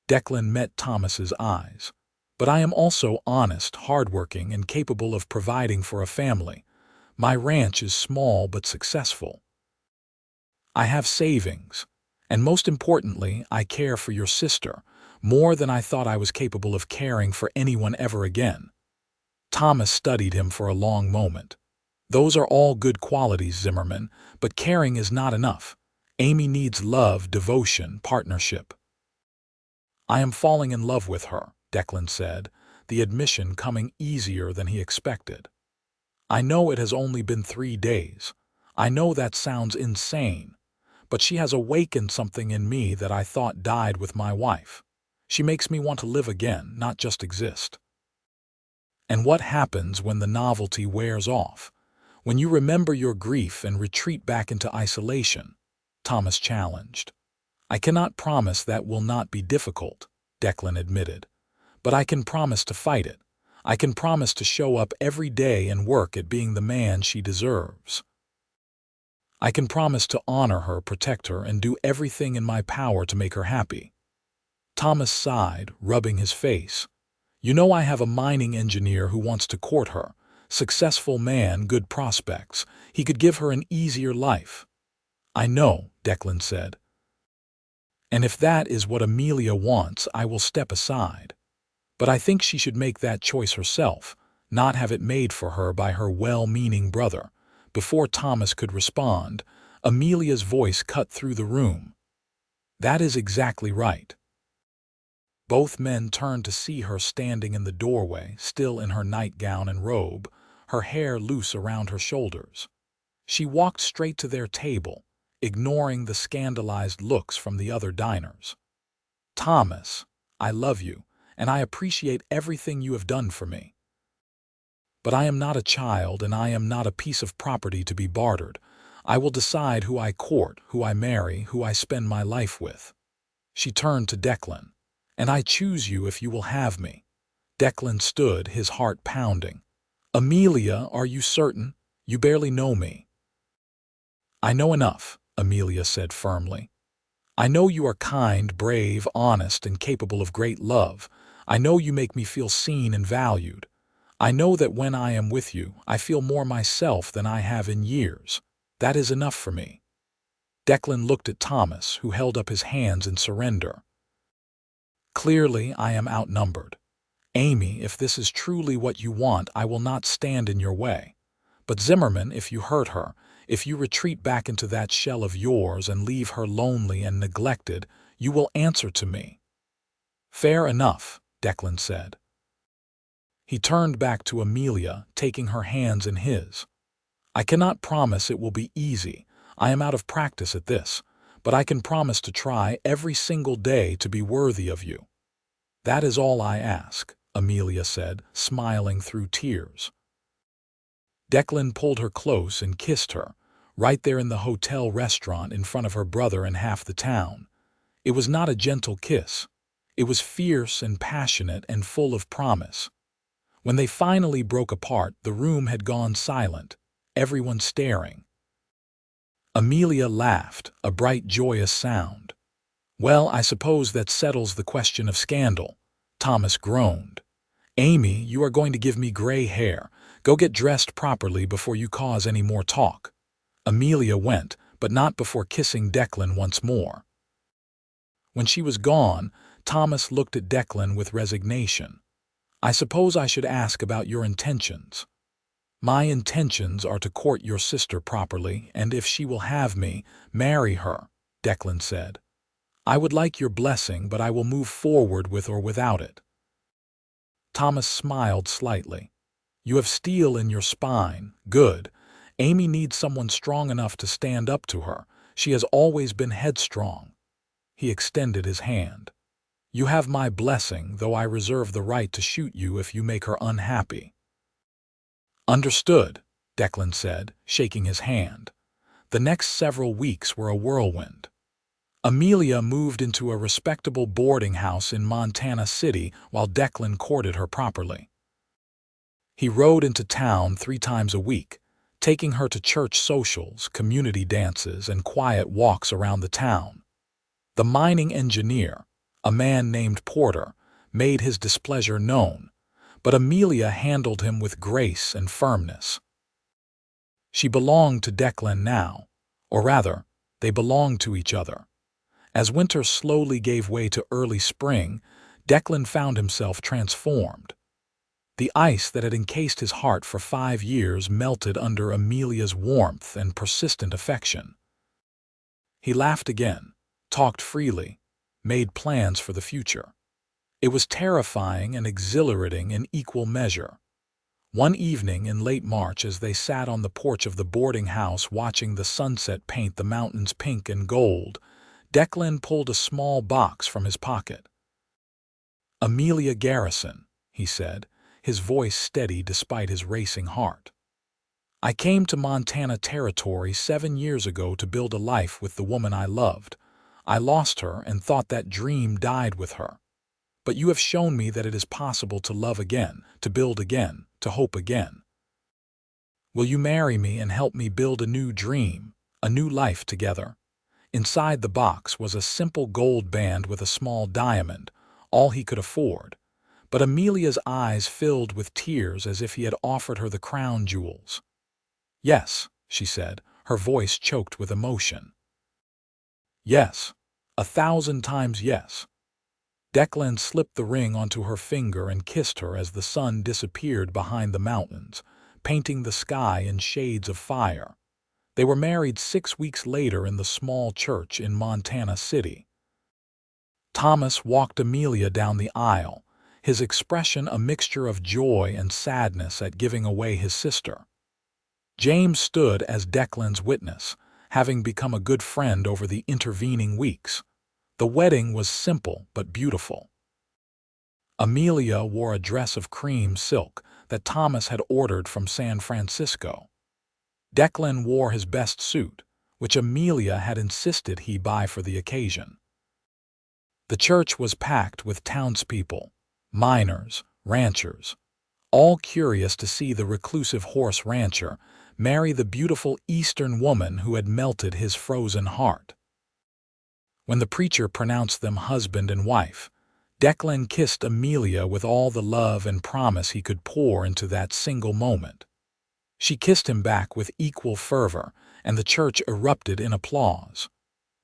A: Declan met Thomas's eyes. "But I am also honest, hardworking, and capable of providing for a family. My ranch is small but successful. I have savings. And most importantly, I care for your sister, more than I thought I was capable of caring for anyone ever again." Thomas studied him for a long moment. "Those are all good qualities, Zimmerman, but caring is not enough. Amy needs love, devotion, partnership." "I am falling in love with her," Declan said, the admission coming easier than he expected. "I know it has only been 3 days. I know that sounds insane. But she has awakened something in me that I thought died with my wife. She makes me want to live again, not just exist." "And what happens when the novelty wears off? When you remember your grief and retreat back into isolation?" Thomas challenged. "I cannot promise that will not be difficult," Declan admitted. "But I can promise to fight it. I can promise to show up every day and work at being the man she deserves. I can promise to honor her, protect her, and do everything in my power to make her happy." Thomas sighed, rubbing his face. You know I have a mining engineer who wants to court her. Successful man, good prospects. He could give her an easier life." "I know," Declan said. "And if that is what Amelia wants, I will step aside. But I think she should make that choice herself, not have it made for her by her well-meaning brother." Before Thomas could respond, Amelia's voice cut through the room. "That is exactly right." Both men turned to see her standing in the doorway, still in her nightgown and robe, her hair loose around her shoulders. She walked straight to their table, ignoring the scandalized looks from the other diners. "Thomas, I love you, and I appreciate everything you have done for me. But I am not a child, and I am not a piece of property to be bartered. I will decide who I court, who I marry, who I spend my life with." She turned to Declan. "And I choose you if you will have me." Declan stood, his heart pounding. "Amelia, are you certain? You barely know me." "I know enough," Amelia said firmly. "I know you are kind, brave, honest, and capable of great love. I know you make me feel seen and valued. I know that when I am with you, I feel more myself than I have in years. That is enough for me." Declan looked at Thomas, who held up his hands in surrender. "Clearly, I am outnumbered. Amy, if this is truly what you want, I will not stand in your way. But Zimmerman, if you hurt her, if you retreat back into that shell of yours and leave her lonely and neglected, you will answer to me." "Fair enough," Declan said. He turned back to Amelia, taking her hands in his. "I cannot promise it will be easy. I am out of practice at this. But I can promise to try every single day to be worthy of you." "That is all I ask," Amelia said, smiling through tears. Declan pulled her close and kissed her, right there in the hotel restaurant in front of her brother and half the town. It was not a gentle kiss. It was fierce and passionate and full of promise. When they finally broke apart, the room had gone silent, everyone staring. Amelia laughed, a bright, joyous sound. "Well, I suppose that settles the question of scandal." Thomas groaned. "Amy, you are going to give me gray hair. Go get dressed properly before you cause any more talk." Amelia went, but not before kissing Declan once more. When she was gone, Thomas looked at Declan with resignation. "I suppose I should ask about your intentions." "My intentions are to court your sister properly, and if she will have me, marry her," Declan said. "I would like your blessing, but I will move forward with or without it." Thomas smiled slightly. "You have steel in your spine. Good. Amy needs someone strong enough to stand up to her. She has always been headstrong." He extended his hand. "You have my blessing, though I reserve the right to shoot you if you make her unhappy." "Understood," Declan said, shaking his hand. The next several weeks were a whirlwind. Amelia moved into a respectable boarding house in Montana City while Declan courted her properly. He rode into town 3 times a week, taking her to church socials, community dances, and quiet walks around the town. The mining engineer, a man named Porter, made his displeasure known, but Amelia handled him with grace and firmness. She belonged to Declan now, or rather, they belonged to each other. As winter slowly gave way to early spring, Declan found himself transformed. The ice that had encased his heart for 5 years melted under Amelia's warmth and persistent affection. He laughed again, talked freely, made plans for the future. It was terrifying and exhilarating in equal measure. One evening in late March, as they sat on the porch of the boarding house watching the sunset paint the mountains pink and gold, Declan pulled a small box from his pocket. "Amelia Garrison," he said, his voice steady despite his racing heart. "I came to Montana Territory 7 years ago to build a life with the woman I loved. I lost her and thought that dream died with her. But you have shown me that it is possible to love again, to build again, to hope again. Will you marry me and help me build a new dream, a new life together?" Inside the box was a simple gold band with a small diamond, all he could afford. but Amelia's eyes filled with tears as if he had offered her the crown jewels. "Yes," she said, her voice choked with emotion. "Yes, 1,000 times yes." Declan slipped the ring onto her finger and kissed her as the sun disappeared behind the mountains, painting the sky in shades of fire. They were married 6 weeks later in the small church in Montana City. Thomas walked Amelia down the aisle, his expression a mixture of joy and sadness at giving away his sister. James stood as Declan's witness, having become a good friend over the intervening weeks. The wedding was simple but beautiful. Amelia wore a dress of cream silk that Thomas had ordered from San Francisco. Declan wore his best suit, which Amelia had insisted he buy for the occasion. The church was packed with townspeople, miners, ranchers, all curious to see the reclusive horse rancher marry the beautiful Eastern woman who had melted his frozen heart. When the preacher pronounced them husband and wife, Declan kissed Amelia with all the love and promise he could pour into that single moment. She kissed him back with equal fervor, and the church erupted in applause.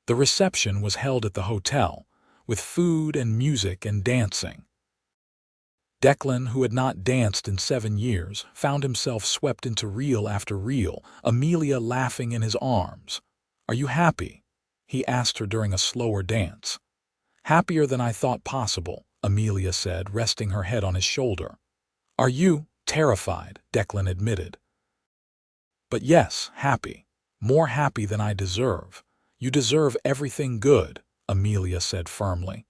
A: The reception was held at the hotel, with food and music and dancing. Declan, who had not danced in 7 years, found himself swept into reel after reel, Amelia laughing in his arms. "Are you happy?" he asked her during a slower dance. "Happier than I thought possible," Amelia said, resting her head on his shoulder. "Are you?" "Terrified," Declan admitted. "But yes, happy. More happy than I deserve. You deserve everything good," Amelia said firmly.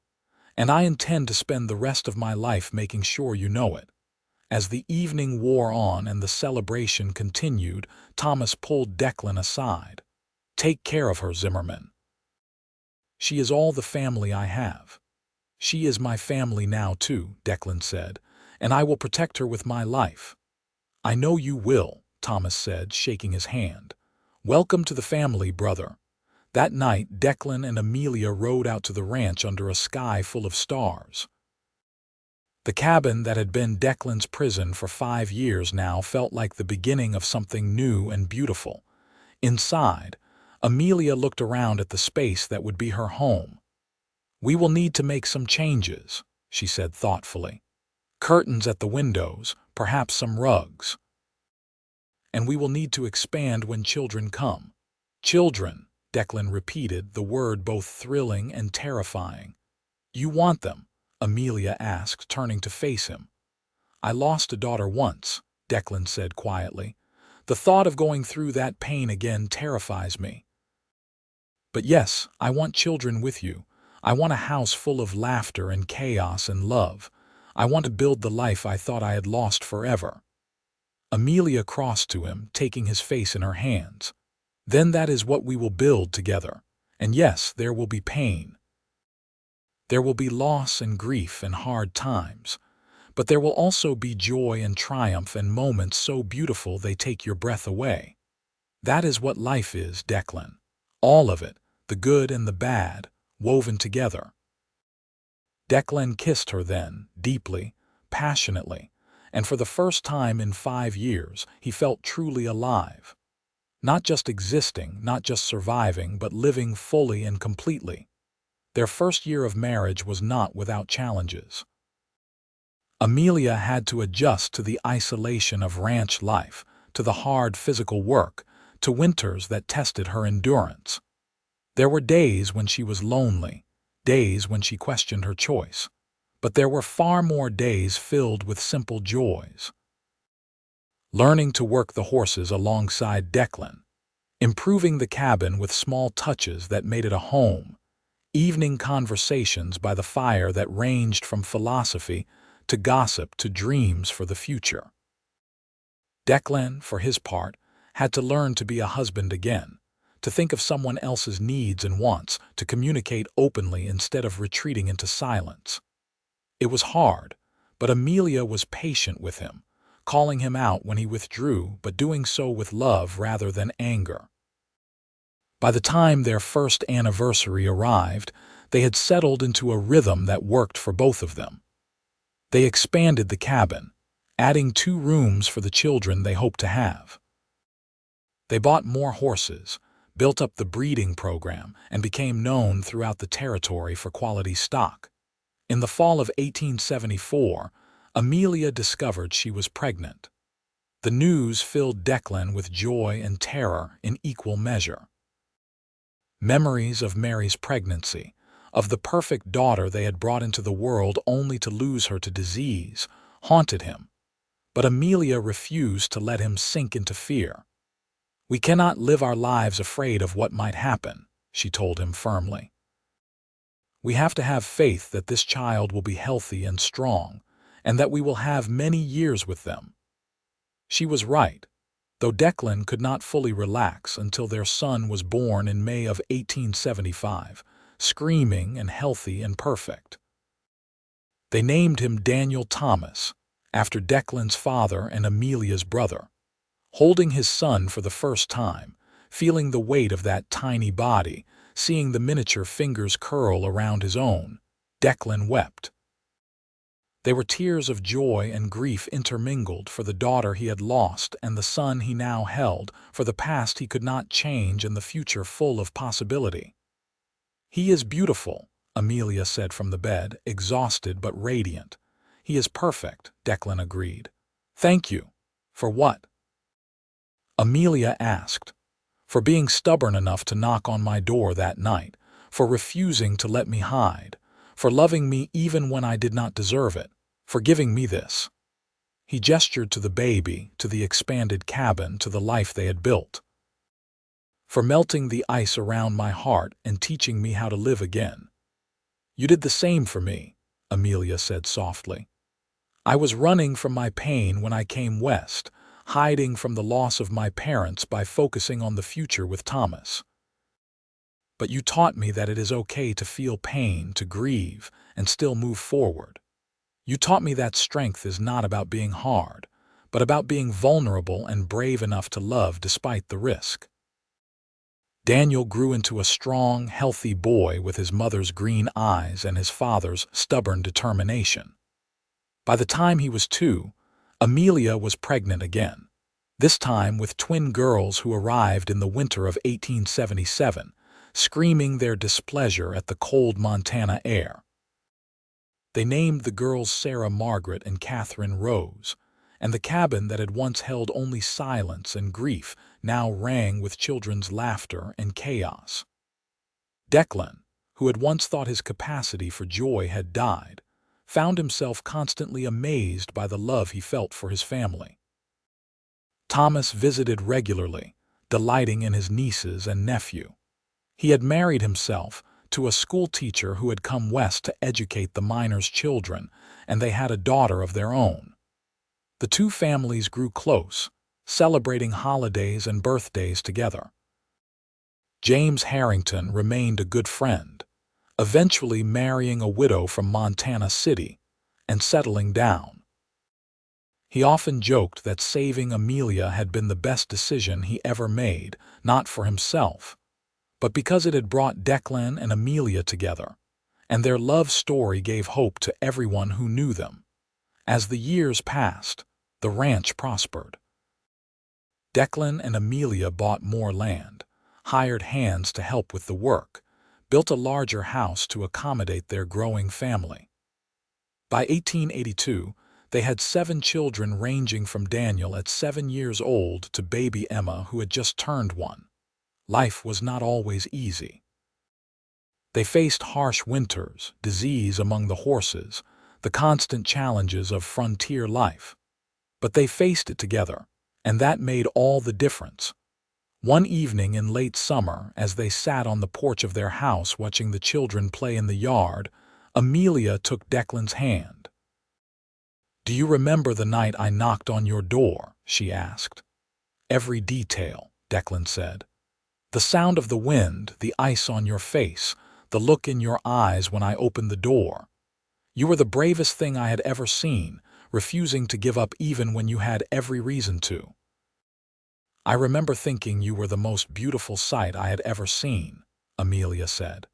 A: "And I intend to spend the rest of my life making sure you know it." As the evening wore on and the celebration continued, Thomas pulled Declan aside. "Take care of her, Zimmerman. She is all the family I have." "She is my family now, too," Declan said, "and I will protect her with my life." "I know you will," Thomas said, shaking his hand. "Welcome to the family, brother." That night, Declan and Amelia rode out to the ranch under a sky full of stars. The cabin that had been Declan's prison for 5 years now felt like the beginning of something new and beautiful. Inside, Amelia looked around at the space that would be her home. "We will need to make some changes," she said thoughtfully. "Curtains at the windows, perhaps some rugs. And we will need to expand when children come." "Children," Declan repeated, the word both thrilling and terrifying. "You want them?" Amelia asked, turning to face him. "I lost a daughter once," Declan said quietly. "The thought of going through that pain again terrifies me. But yes, I want children with you. I want a house full of laughter and chaos and love. I want to build the life I thought I had lost forever." Amelia crossed to him, taking his face in her hands. "Then that is what we will build together. And yes, there will be pain. There will be loss and grief and hard times. But there will also be joy and triumph and moments so beautiful they take your breath away. That is what life is, Declan. All of it, the good and the bad, woven together." Declan kissed her then, deeply, passionately, and for the first time in 5 years, he felt truly alive. Not just existing, not just surviving, but living fully and completely. Their first year of marriage was not without challenges. Amelia had to adjust to the isolation of ranch life, to the hard physical work, to winters that tested her endurance. There were days when she was lonely, days when she questioned her choice, but there were far more days filled with simple joys. Learning to work the horses alongside Declan, improving the cabin with small touches that made it a home, evening conversations by the fire that ranged from philosophy to gossip to dreams for the future. Declan, for his part, had to learn to be a husband again, to think of someone else's needs and wants, to communicate openly instead of retreating into silence. It was hard, but Amelia was patient with him, calling him out when he withdrew, but doing so with love rather than anger. By the time their first anniversary arrived, they had settled into a rhythm that worked for both of them. They expanded the cabin, adding 2 rooms for the children they hoped to have. They bought more horses, built up the breeding program, and became known throughout the territory for quality stock. In the fall of 1874, Amelia discovered she was pregnant. The news filled Declan with joy and terror in equal measure. Memories of Mary's pregnancy, of the perfect daughter they had brought into the world only to lose her to disease, haunted him. But Amelia refused to let him sink into fear. "We cannot live our lives afraid of what might happen," she told him firmly. "We have to have faith that this child will be healthy and strong, and that we will have many years with them." She was right, though Declan could not fully relax until their son was born in May of 1875, screaming and healthy and perfect. They named him Daniel Thomas, after Declan's father and Amelia's brother. Holding his son for the first time, feeling the weight of that tiny body, seeing the miniature fingers curl around his own, Declan wept. They were tears of joy and grief intermingled for the daughter he had lost and the son he now held, for the past he could not change and the future full of possibility. "He is beautiful," Amelia said from the bed, exhausted but radiant. "He is perfect," Declan agreed. "Thank you." "For what?" Amelia asked. "For being stubborn enough to knock on my door that night, for refusing to let me hide, for loving me even when I did not deserve it, for giving me this." He gestured to the baby, to the expanded cabin, to the life they had built. "For melting the ice around my heart and teaching me how to live again." "You did the same for me," Amelia said softly. "I was running from my pain when I came west, hiding from the loss of my parents by focusing on the future with Thomas. But you taught me that it is okay to feel pain, to grieve, and still move forward. You taught me that strength is not about being hard, but about being vulnerable and brave enough to love despite the risk." Daniel grew into a strong, healthy boy with his mother's green eyes and his father's stubborn determination. By the time he was 2, Amelia was pregnant again, this time with twin girls who arrived in the winter of 1877, screaming their displeasure at the cold Montana air. They named the girls Sarah Margaret and Catherine Rose, and the cabin that had once held only silence and grief now rang with children's laughter and chaos. Declan, who had once thought his capacity for joy had died, found himself constantly amazed by the love he felt for his family. Thomas visited regularly, delighting in his nieces and nephew. He had married himself to a schoolteacher who had come west to educate the miners' children, and they had a daughter of their own. The 2 families grew close, celebrating holidays and birthdays together. James Harrington remained a good friend, eventually marrying a widow from Montana City and settling down. He often joked that saving Amelia had been the best decision he ever made, not for himself, but because it had brought Declan and Amelia together, and their love story gave hope to everyone who knew them. As the years passed, the ranch prospered. Declan and Amelia bought more land, hired hands to help with the work, built a larger house to accommodate their growing family. By 1882, they had 7 children ranging from Daniel at 7 years old to baby Emma who had just turned 1. Life was not always easy. They faced harsh winters, disease among the horses, the constant challenges of frontier life. But they faced it together, and that made all the difference. One evening in late summer, as they sat on the porch of their house watching the children play in the yard, Amelia took Declan's hand. "Do you remember the night I knocked on your door?" she asked. "Every detail," Declan said. "The sound of the wind, the ice on your face, the look in your eyes when I opened the door. You were the bravest thing I had ever seen, refusing to give up even when you had every reason to. I remember thinking you were the most beautiful sight I had ever seen," Amelia said.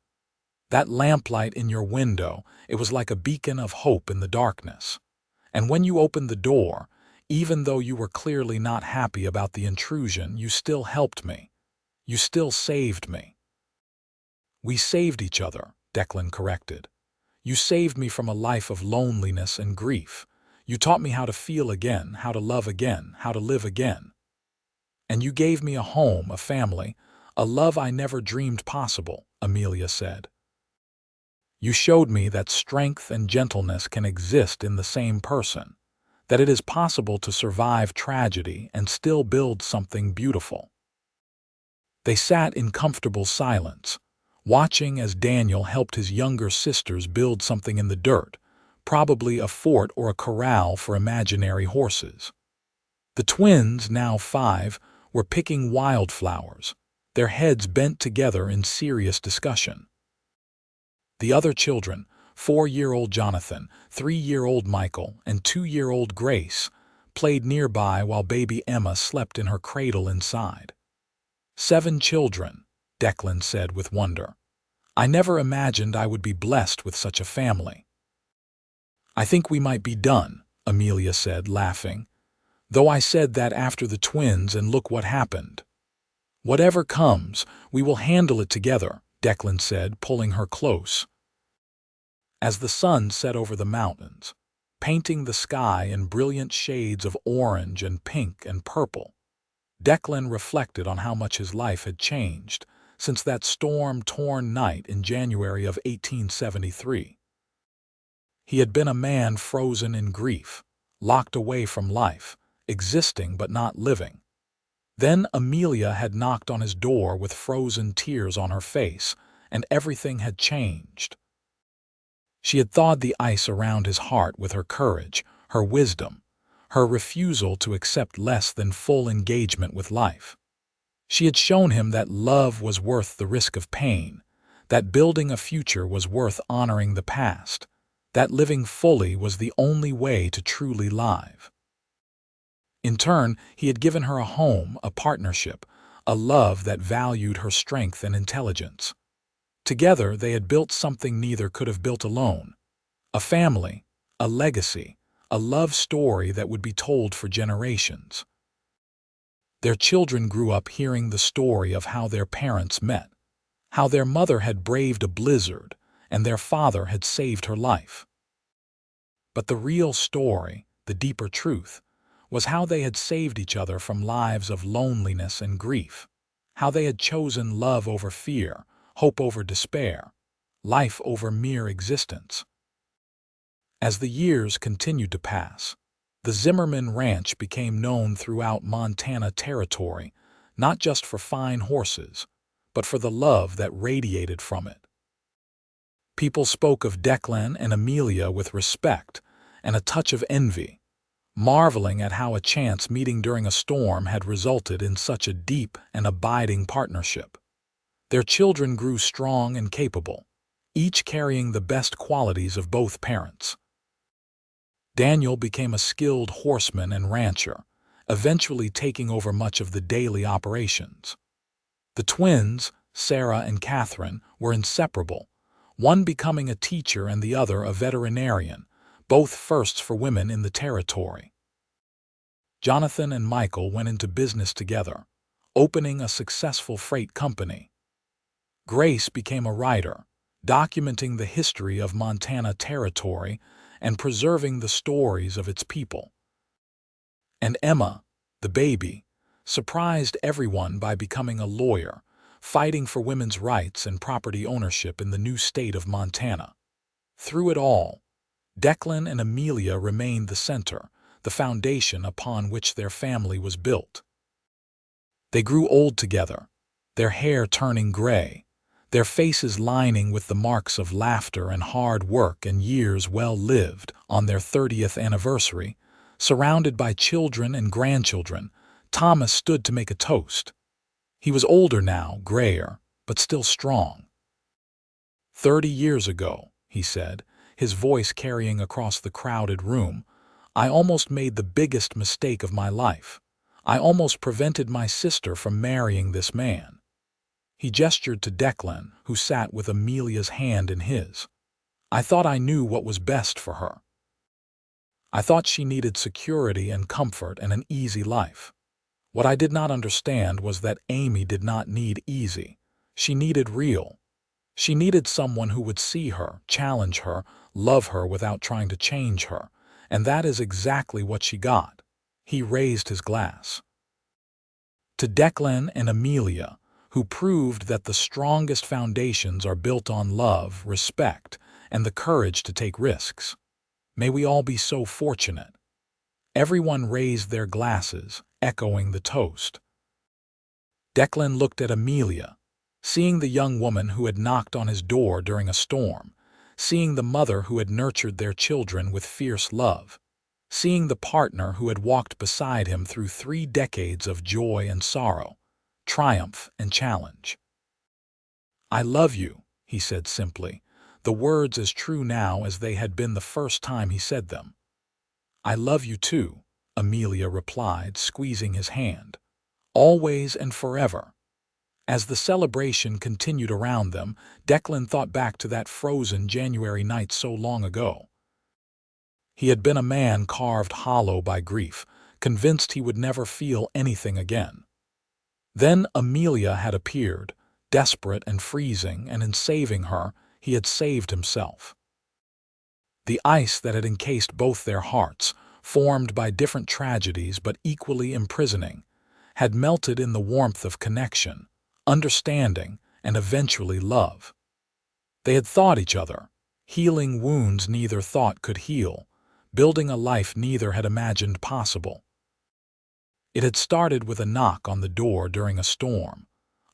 A: "That lamplight in your window, it was like a beacon of hope in the darkness. And when you opened the door, even though you were clearly not happy about the intrusion, you still helped me. You still saved me." "We saved each other," Declan corrected. "You saved me from a life of loneliness and grief. You taught me how to feel again, how to love again, how to live again. And you gave me a home, a family, a love I never dreamed possible," Amelia said. "You showed me that strength and gentleness can exist in the same person, that it is possible to survive tragedy and still build something beautiful." They sat in comfortable silence, watching as Daniel helped his younger sisters build something in the dirt, probably a fort or a corral for imaginary horses. The twins, now 5, were picking wildflowers, their heads bent together in serious discussion. The other children, 4-year-old Jonathan, 3-year-old Michael, and 2-year-old Grace, played nearby while baby Emma slept in her cradle inside. 7 children, Declan said with wonder. "I never imagined I would be blessed with such a family." "I think we might be done," Amelia said, laughing. "Though I said that after the twins, and look what happened." "Whatever comes, we will handle it together," Declan said, pulling her close. As the sun set over the mountains, painting the sky in brilliant shades of orange and pink and purple, Declan reflected on how much his life had changed since that storm-torn night in January of 1873. He had been a man frozen in grief, locked away from life, existing but not living. Then Amelia had knocked on his door with frozen tears on her face, and everything had changed. She had thawed the ice around his heart with her courage, her wisdom, her refusal to accept less than full engagement with life. She had shown him that love was worth the risk of pain, that building a future was worth honoring the past, that living fully was the only way to truly live. In turn, he had given her a home, a partnership, a love that valued her strength and intelligence. Together, they had built something neither could have built alone: a family, a legacy, a love story that would be told for generations. Their children grew up hearing the story of how their parents met, how their mother had braved a blizzard and their father had saved her life. But the real story, the deeper truth, was how they had saved each other from lives of loneliness and grief, how they had chosen love over fear, hope over despair, life over mere existence. As the years continued to pass, the Zimmerman Ranch became known throughout Montana Territory, not just for fine horses, but for the love that radiated from it. People spoke of Declan and Amelia with respect and a touch of envy, marveling at how a chance meeting during a storm had resulted in such a deep and abiding partnership. Their children grew strong and capable, each carrying the best qualities of both parents. Daniel became a skilled horseman and rancher, eventually taking over much of the daily operations. The twins, Sarah and Catherine, were inseparable, one becoming a teacher and the other a veterinarian, both firsts for women in the territory. Jonathan and Michael went into business together, opening a successful freight company. Grace became a writer, documenting the history of Montana Territory and preserving the stories of its people. And Emma, the baby, surprised everyone by becoming a lawyer, fighting for women's rights and property ownership in the new state of Montana. Through it all, Declan and Amelia remained the center, the foundation upon which their family was built. They grew old together, their hair turning gray, their faces lining with the marks of laughter and hard work and years well lived. On their 30th anniversary, surrounded by children and grandchildren, Thomas stood to make a toast. He was older now, grayer, but still strong. 30 years ago, he said, his voice carrying across the crowded room, I almost made the biggest mistake of my life. I almost prevented my sister from marrying this man. He gestured to Declan, who sat with Amelia's hand in his. I thought I knew what was best for her. I thought she needed security and comfort and an easy life. What I did not understand was that Amy did not need easy. She needed real. She needed someone who would see her, challenge her, love her without trying to change her. And that is exactly what she got. He raised his glass. To Declan and Amelia, who proved that the strongest foundations are built on love, respect, and the courage to take risks. May we all be so fortunate. Everyone raised their glasses, echoing the toast. Declan looked at Amelia, seeing the young woman who had knocked on his door during a storm, seeing the mother who had nurtured their children with fierce love, seeing the partner who had walked beside him through 3 decades of joy and sorrow, triumph and challenge. "I love you," he said simply, the words as true now as they had been the first time he said them. "I love you too," Amelia replied, squeezing his hand. "Always and forever." As the celebration continued around them, Declan thought back to that frozen January night so long ago. He had been a man carved hollow by grief, convinced he would never feel anything again. Then Amelia had appeared, desperate and freezing, and in saving her, he had saved himself. The ice that had encased both their hearts, formed by different tragedies but equally imprisoning, had melted in the warmth of connection, understanding, and eventually love. They had thawed each other, healing wounds neither thought could heal, building a life neither had imagined possible. It had started with a knock on the door during a storm,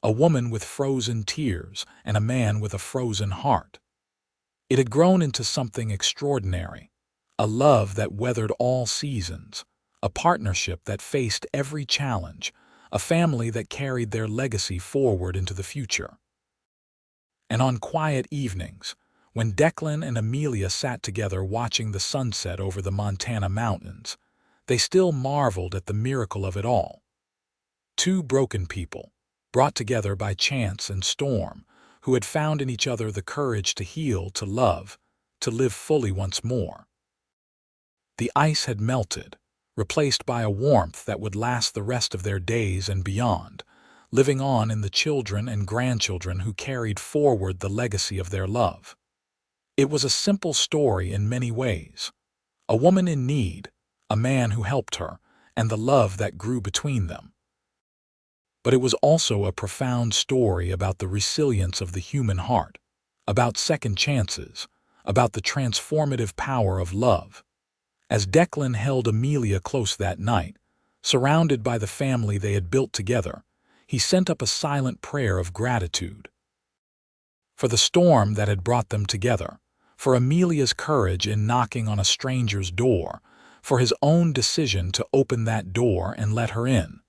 A: a woman with frozen tears and a man with a frozen heart. It had grown into something extraordinary, a love that weathered all seasons, a partnership that faced every challenge, a family that carried their legacy forward into the future. And on quiet evenings, when Declan and Amelia sat together watching the sunset over the Montana mountains, they still marveled at the miracle of it all. 2 broken people, brought together by chance and storm, who had found in each other the courage to heal, to love, to live fully once more. The ice had melted, replaced by a warmth that would last the rest of their days and beyond, living on in the children and grandchildren who carried forward the legacy of their love. It was a simple story in many ways. A woman in need, a man who helped her, and the love that grew between them. But it was also a profound story about the resilience of the human heart, about second chances, about the transformative power of love. As Declan held Amelia close that night, surrounded by the family they had built together, he sent up a silent prayer of gratitude. For the storm that had brought them together, for Amelia's courage in knocking on a stranger's door, for his own decision to open that door and let her in.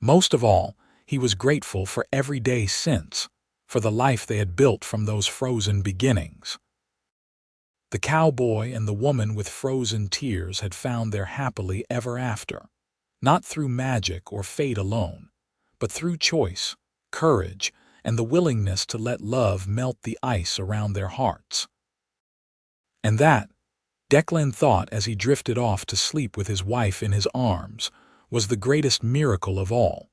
A: Most of all, he was grateful for every day since, for the life they had built from those frozen beginnings. The cowboy and the woman with frozen tears had found their happily ever after, not through magic or fate alone, but through choice, courage, and the willingness to let love melt the ice around their hearts. And that, Declan thought as he drifted off to sleep with his wife in his arms, was the greatest miracle of all.